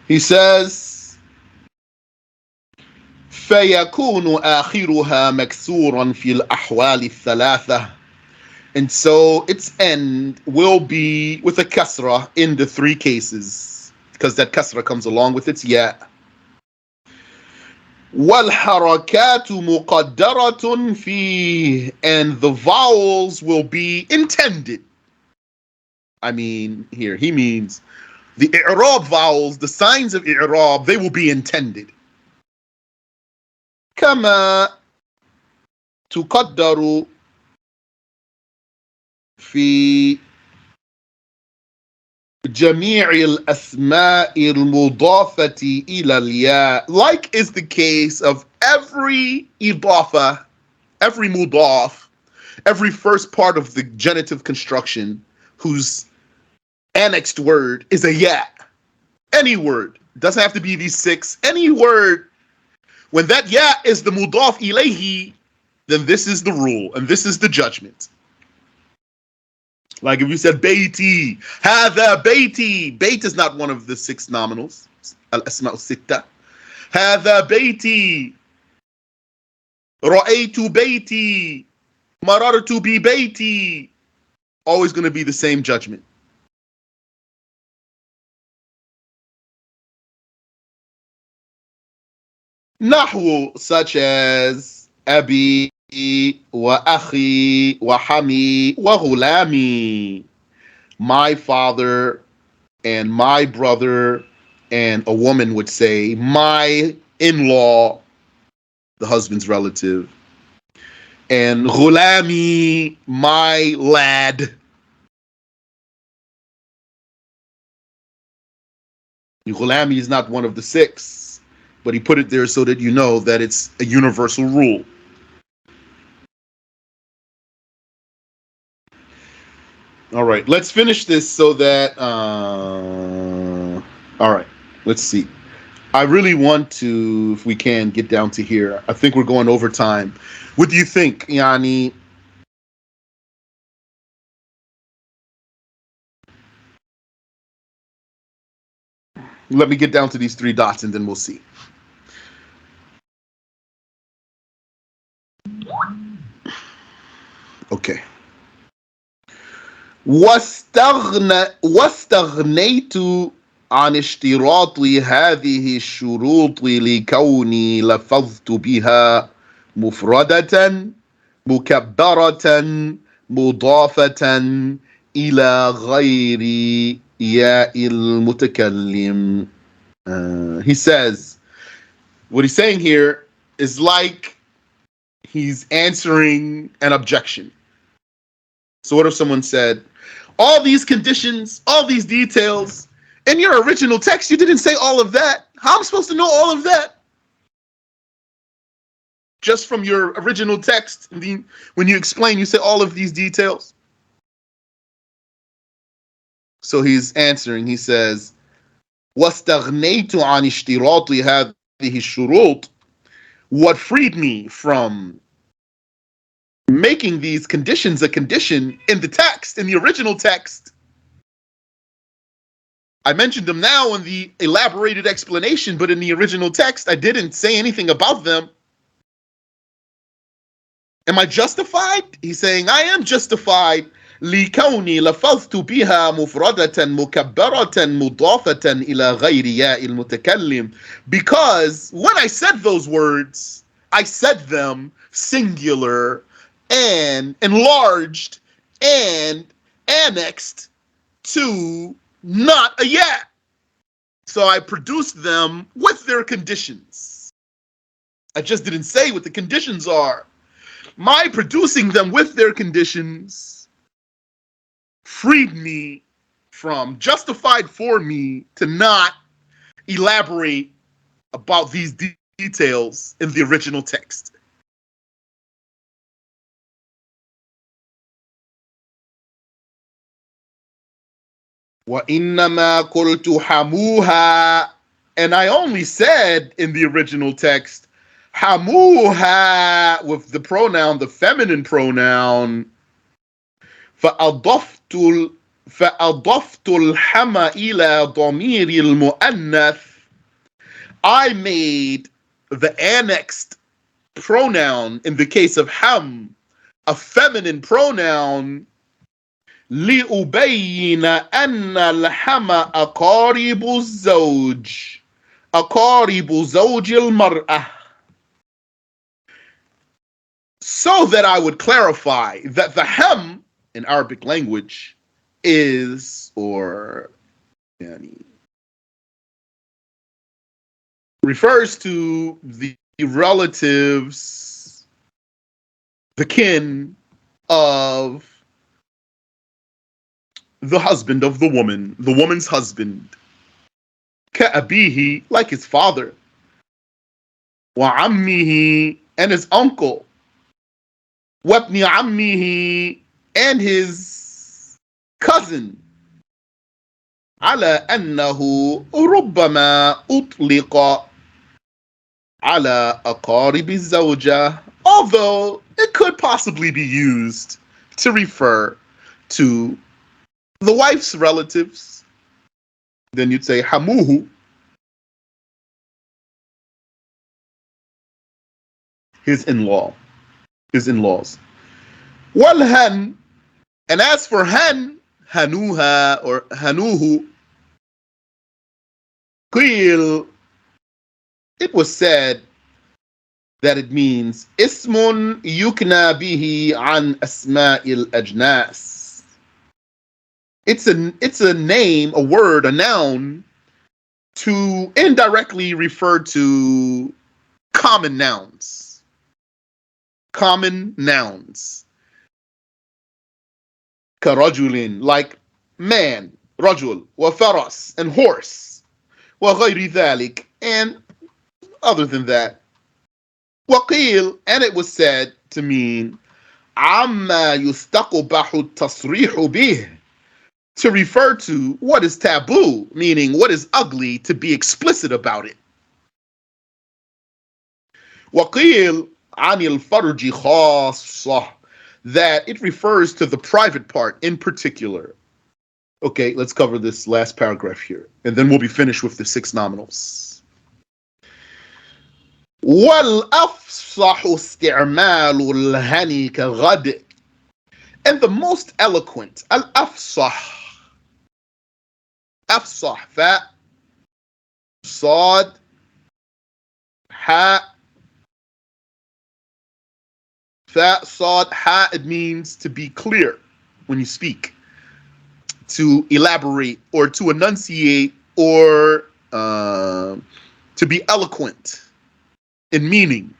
He says, فيكون آخرها مكسورا في الأحوال الثلاثة. And so its end will be with a kasra in the three cases, because that kasra comes along with its ya. وَالْحَرَكَاتُ مُقَدَّرَةٌ فِيهِ. And the vowels will be intended. I mean, here, he means the i'rab vowels, the signs of i'rab, they will be intended. كما تقدر في جميع الأسماء المضافة إلى الياء. Like is the case of every idafa, every mudaf, every first part of the genitive construction whose annexed word is a ya. Any word. Doesn't have to be these six. Any word. When that ya is the mudaf ilayhi, then this is the rule and this is the judgment. Like if you said Beiti, Hadha Beiti. Beit is not one of the six nominals. Al-Asma'u Sitta. Hadha Beiti. Ra'aytu Beiti. Marartu bi Beiti. Always going to be the same judgment. Nahu, such as Abi wa Akhi wa Hami wa Ghulami. My father and my brother, and a woman would say my in-law, the husband's relative, and Ghulami, my lad. Ghulami is not one of the six, but he put it there so that you know that it's a universal rule. All right, let's finish this so that. All right, let's see. I really want to, if we can, get down to here. I think we're going over time. What do you think, Yani? Let me get down to these three dots and then we'll see. Okay. واستغنيت عن اشتراط هذه الشروط لكوني لفظت بها مفردة مكبرة مضافة إلى غير ياء المتكلم. He says, what he's saying here is like he's answering an objection. So what if someone said, all these conditions, all these details, in your original text, you didn't say all of that. How am I supposed to know all of that? Just from your original text, when you explain, you say all of these details. So he's answering, he says, وَاسْتَغْنَيْتُ عَنِ اشْتِرَاطِ هَذِهِ الشُّرُوطِ. What freed me from making these conditions a condition in the text, in the original text. I mentioned them now in the elaborated explanation, but in the original text, I didn't say anything about them. Am I justified? He's saying, I am justified. لكوني لفظت بها مفردة مكبرة مضافة إلى غير ياء المتكلم. Because when I said those words, I said them singular and enlarged and annexed to not a ya. So I produced them with their conditions. I just didn't say what the conditions are. My producing them with their conditions freed me from, justified for me to not elaborate about these details in the original text. وَإِنَّمَا قُلْتُ حَمُوهَا. And I only said in the original text, حَمُوهَا, with the pronoun, the feminine pronoun. فأضفت الحم إلى ضمير المؤنث. I made the annexed pronoun in the case of ham a feminine pronoun لأبين أن الحم أقارب الزوج أقارب زوج المرأة so that I would clarify that the hem in Arabic language is or yani, refers to the relatives, the kin of the husband of the woman's husband. كأبيه, like his father. وعمه, and his uncle. وابن عمه, and his cousin. على أنه ربما أطلق على أقارب الزوجة, although it could possibly be used to refer to the wife's relatives. Then you'd say hamuhu, his in-laws. Walhan, and as for han, hanuha or hanuhu, qil, it was said that it means ismun yukna bihi an asma'il ajnas. It's a name, a word, a noun to indirectly refer to common nouns. Common nouns. Karajulin, like man, rajul, wa faras, and horse, wa ghayri dhalik, and other than that. Waqil, and it was said to mean amma yustaqbahu tasrihu bih, to refer to what is taboo, meaning what is ugly, to be explicit about it. Waqil anil farji khassa, that it refers to the private part in particular. Okay, let's cover this last paragraph here, and then we'll be finished with the six nominals. وَالْأَفْصَحُ اسْتِعْمَالُ الْهَنِي كَغَدٍ, and the most eloquent, al-afsah, afsah, fa, sad, ha, fa, sad, ha, it means to be clear when you speak, to elaborate or to enunciate or to be eloquent in meaning.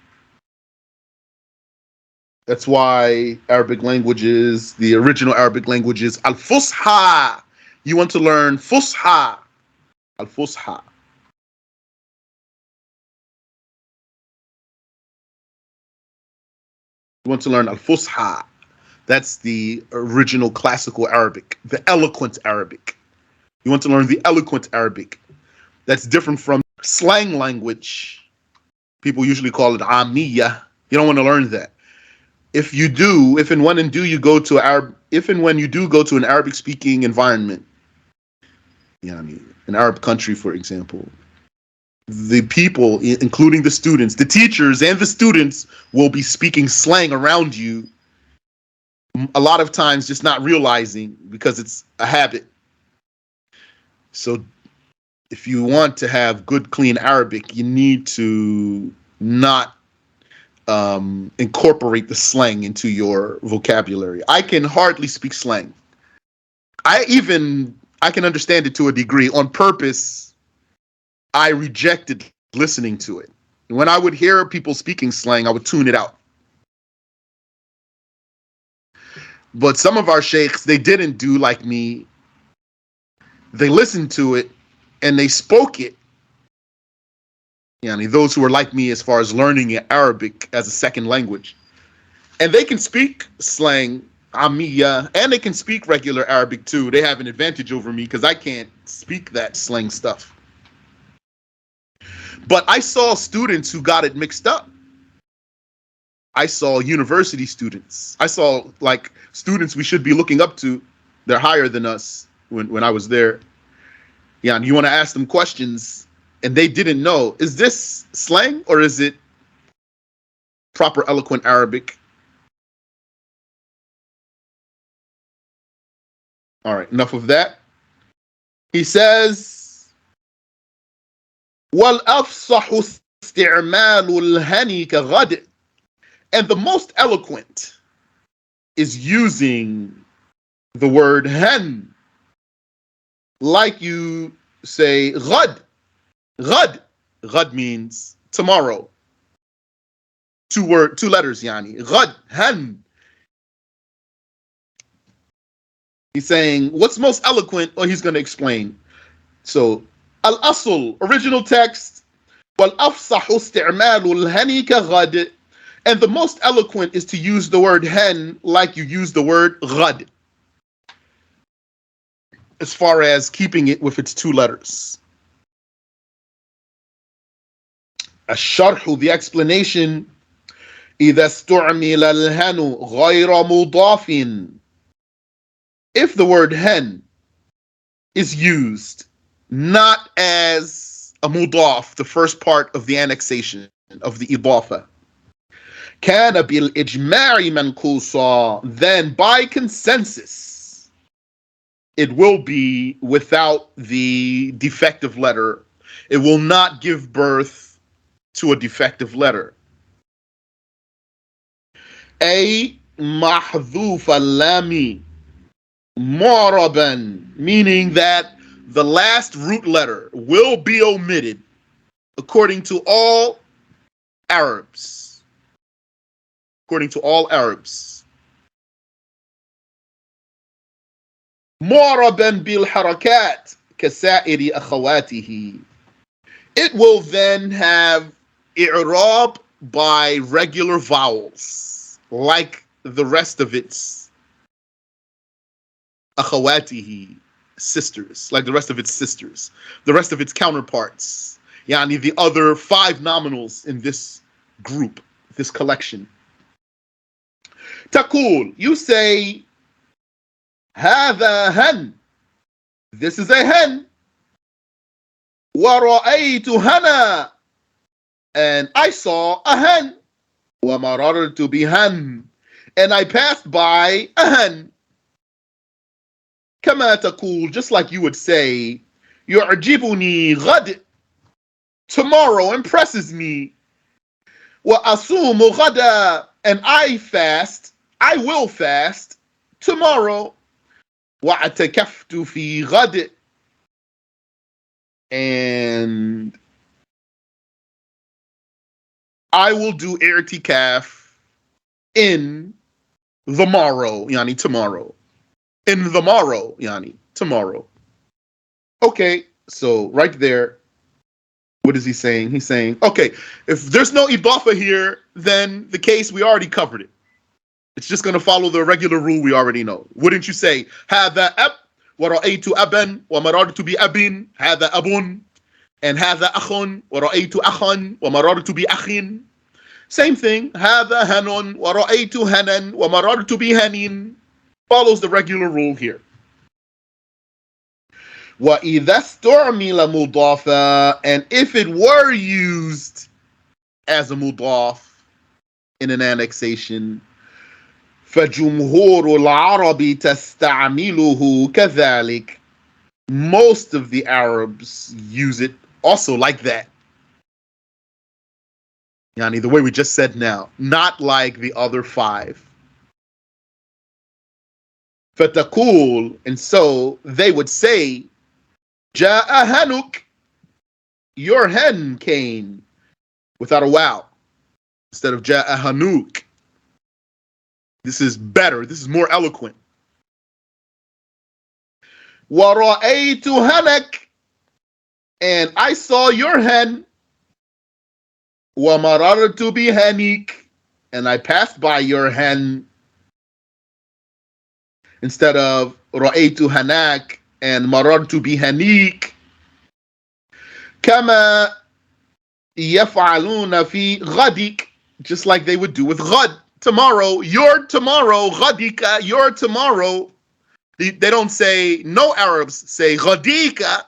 That's why Arabic languages, the original Arabic languages, al-fusha. You want to learn fusha. Al-fusha. You want to learn al-fusha. That's the original classical Arabic, the eloquent Arabic. You want to learn the eloquent Arabic. That's different from slang language. People usually call it Amiya. You don't want to learn that. If you do, if and when and do you go to Arab, if and when you do go to an Arabic speaking environment, an Arab country, for example, the people, including the students, the teachers and the students, will be speaking slang around you. A lot of times just not realizing because it's a habit. So if you want to have good, clean Arabic, you need to not incorporate the slang into your vocabulary. I can hardly speak slang. I can understand it to a degree. On purpose, I rejected listening to it. When I would hear people speaking slang, I would tune it out. But some of our sheikhs, they didn't do like me. They listened to it and they spoke it. Those who are like me as far as learning Arabic as a second language. And they can speak slang, Amiya, and they can speak regular Arabic too. They have an advantage over me because I can't speak that slang stuff. But I saw students who got it mixed up. I saw university students. I saw like students we should be looking up to. They're higher than us when I was there. Yeah, and you want to ask them questions and they didn't know. Is this slang or is it proper eloquent Arabic? All right, enough of that. He says, وَالْأَفْصَحُ اسْتِعْمَالُ الْهَنِي كَغَدٍ. And the most eloquent is using the word hen, like you say غد. غد. غد means tomorrow. Two letters, yani. غد, hen. He's saying, what's most eloquent? Well, he's going to explain. So, al-asl, original text, وَالْأَفْصَحُ اسْتِعْمَالُ الْهَنِي كَغَدٍ. And the most eloquent is to use the word hen like you use the word غد, as far as keeping it with its two letters. الشرح, the explanation, إذا استعمل الهن غير مضاف. If the word hen is used not as a mudaf, the first part of the annexation of the idafa, كان بالإجماع منقوصا, then by consensus it will be without the defective letter. It will not give birth to a defective letter. A محذوف اللام معربا, meaning that the last root letter will be omitted according to all Arabs. According to all Arabs. معربا بالحركات كسائر أخواته. It will then have i'rab by regular vowels, like the rest of its akhawatihi, sisters, like the rest of its sisters, the rest of its counterparts, yani the other 5 nominals in this group, this collection. Taqul, you say, هذا hen, this is a hen. وَرَأَيْتُ هَنَا, and I saw a hen. وَمَرَرْتُ بِهَنْ, and I passed by a hen. كما تقول, just like you would say, يعجبني غد, tomorrow impresses me. وأصوم غدا, and I will fast tomorrow. واعتكفت في غد, and I will do i'tikaf in the morrow, yani tomorrow. In the morrow, yani tomorrow. Okay, so right there, what is he saying? He's saying, okay, if there's no idafa here, then the case, we already covered it. It's just going to follow the regular rule we already know. Wouldn't you say, هذا أب ورأيت أبا ومررت بأب, هذا أب, and هذا أخ ورأيت أخا ومررت بأخ. Same thing, هذا هن ورأيت هنا ومررت بهن. Follows the regular rule here. وَإِذَا اسْتُعْمِلَ مُضَافًا, and if it were used as a mudaf in an annexation, فَجُمْهُورُ الْعَرَبِ تَسْتَعْمِلُهُ كَذَلِكَ, most of the Arabs use it also like that. Yani the way we just said now, not like the other 5. فَتَقُول, and so they would say, جَاءَ هَنُكَ, your hen came, without a wow, instead of جَاءَ هَنُكَ. This is better, this is more eloquent. وَرَأَيْتُ هَنَكَ, and I saw your hen. وَمَرَرْتُ بِهَنِكَ, and I passed by your hen. Instead of رَأَيْتُ هَنَكَ and مَرَرْتُ بِهَنِيكَ. كَمَا يَفْعَلُونَ فِي غَدِكَ, just like they would do with غَد, tomorrow, your tomorrow, غَدِكَ, your tomorrow. They don't say, no Arabs say غَدِكَ.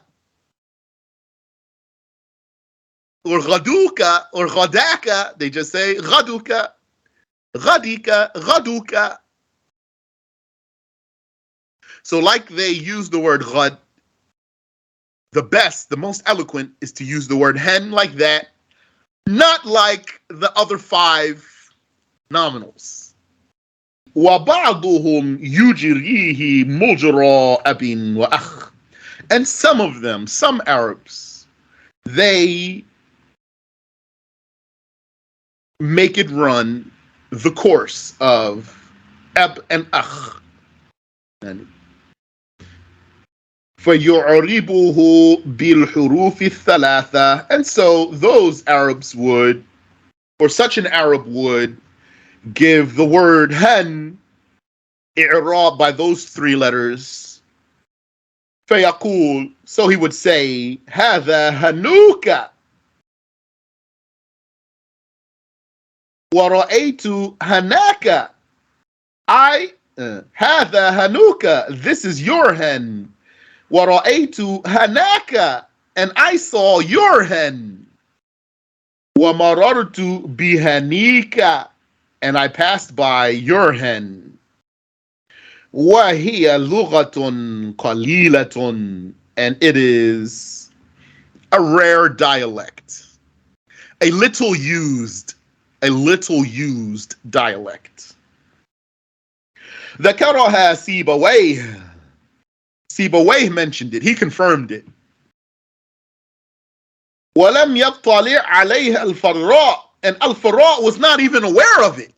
or ghaduka or ghadaka, they just say ghaduka, ghadika, ghaduka. So like they use the word ghad, the best, the most eloquent is to use the word hen like that, not like the other 5 nominals. وَبَعْضُهُمْ يُجْرِيهِ مُجْرَى أَبٍ وَأَخٍ. And some of them, some Arabs, they make it run the course of ab and akh. فَيُعْرِبُهُ بِالْحُرُوفِ الثَّلَاثَةِ. And so those Arabs would, or such an Arab would, give the word hen i'rab by those 3 letters. فَيَقُول, so he would say, هَذَا هَنُوكَ وَرَأَيْتُ هَنَاكَ. هَذَا هَنُوكَ, this is your hen. وَرَأَيْتُ هَنَاكَ, and I saw your hen. وَمَرَرْتُ بِهَنِيكَ, and I passed by your hen. وَهِيَ لُغَةٌ قَلِيلَةٌ, and it is a rare dialect, a little used dialect. ذكرها سيبويه. Sibawayh mentioned it. He confirmed it. وَلَمْ يَطَّلِعْ عَلَيْهَا الْفَرَّاء, and Al-Farra was not even aware of it.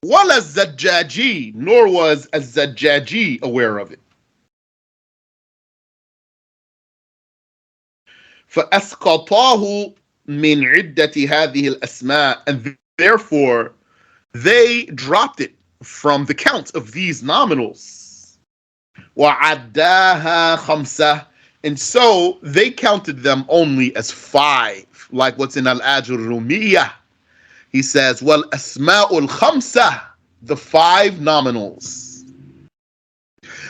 وَلَا الزَّجَّاجِي, nor was الزَّجَّاجِي aware of it. فَأَسْقَطَاهُ مِنْ عِدَّةِ هَذِهِ الْأَسْمَاءِ, and therefore they dropped it from the count of these nominals. وَعَدَّاهَا خَمْسَةً, and so they counted them only as 5, like what's in Al-Ajurumiyah. He says, "Well, asma'ul khamsa," the 5 nominals.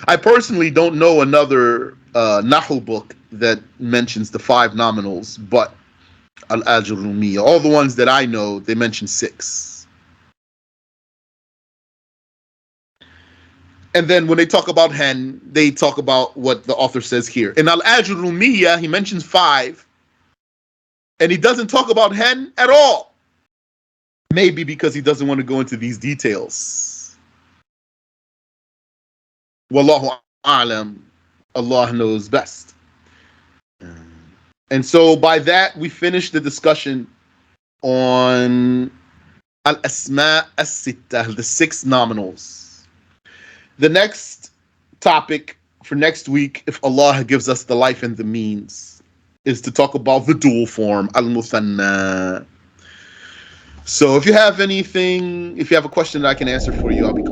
I personally don't know another naHw book that mentions the 5 nominals, but Al-Ajurumiyah. All the ones that I know, they mention 6. And then when they talk about hen, they talk about what the author says here. In Al-Ajurumiyah, he mentions 5, and he doesn't talk about hen at all. Maybe because he doesn't want to go into these details. Wallahu a'lam. Allah knows best. And so by that, we finish the discussion on Al-Asma' As-Sittah, the 6 nominals. The next topic for next week, if Allah gives us the life and the means, is to talk about the dual form, Al-Muthanna. So if you have anything, if you have a question that I can answer for you, I'll be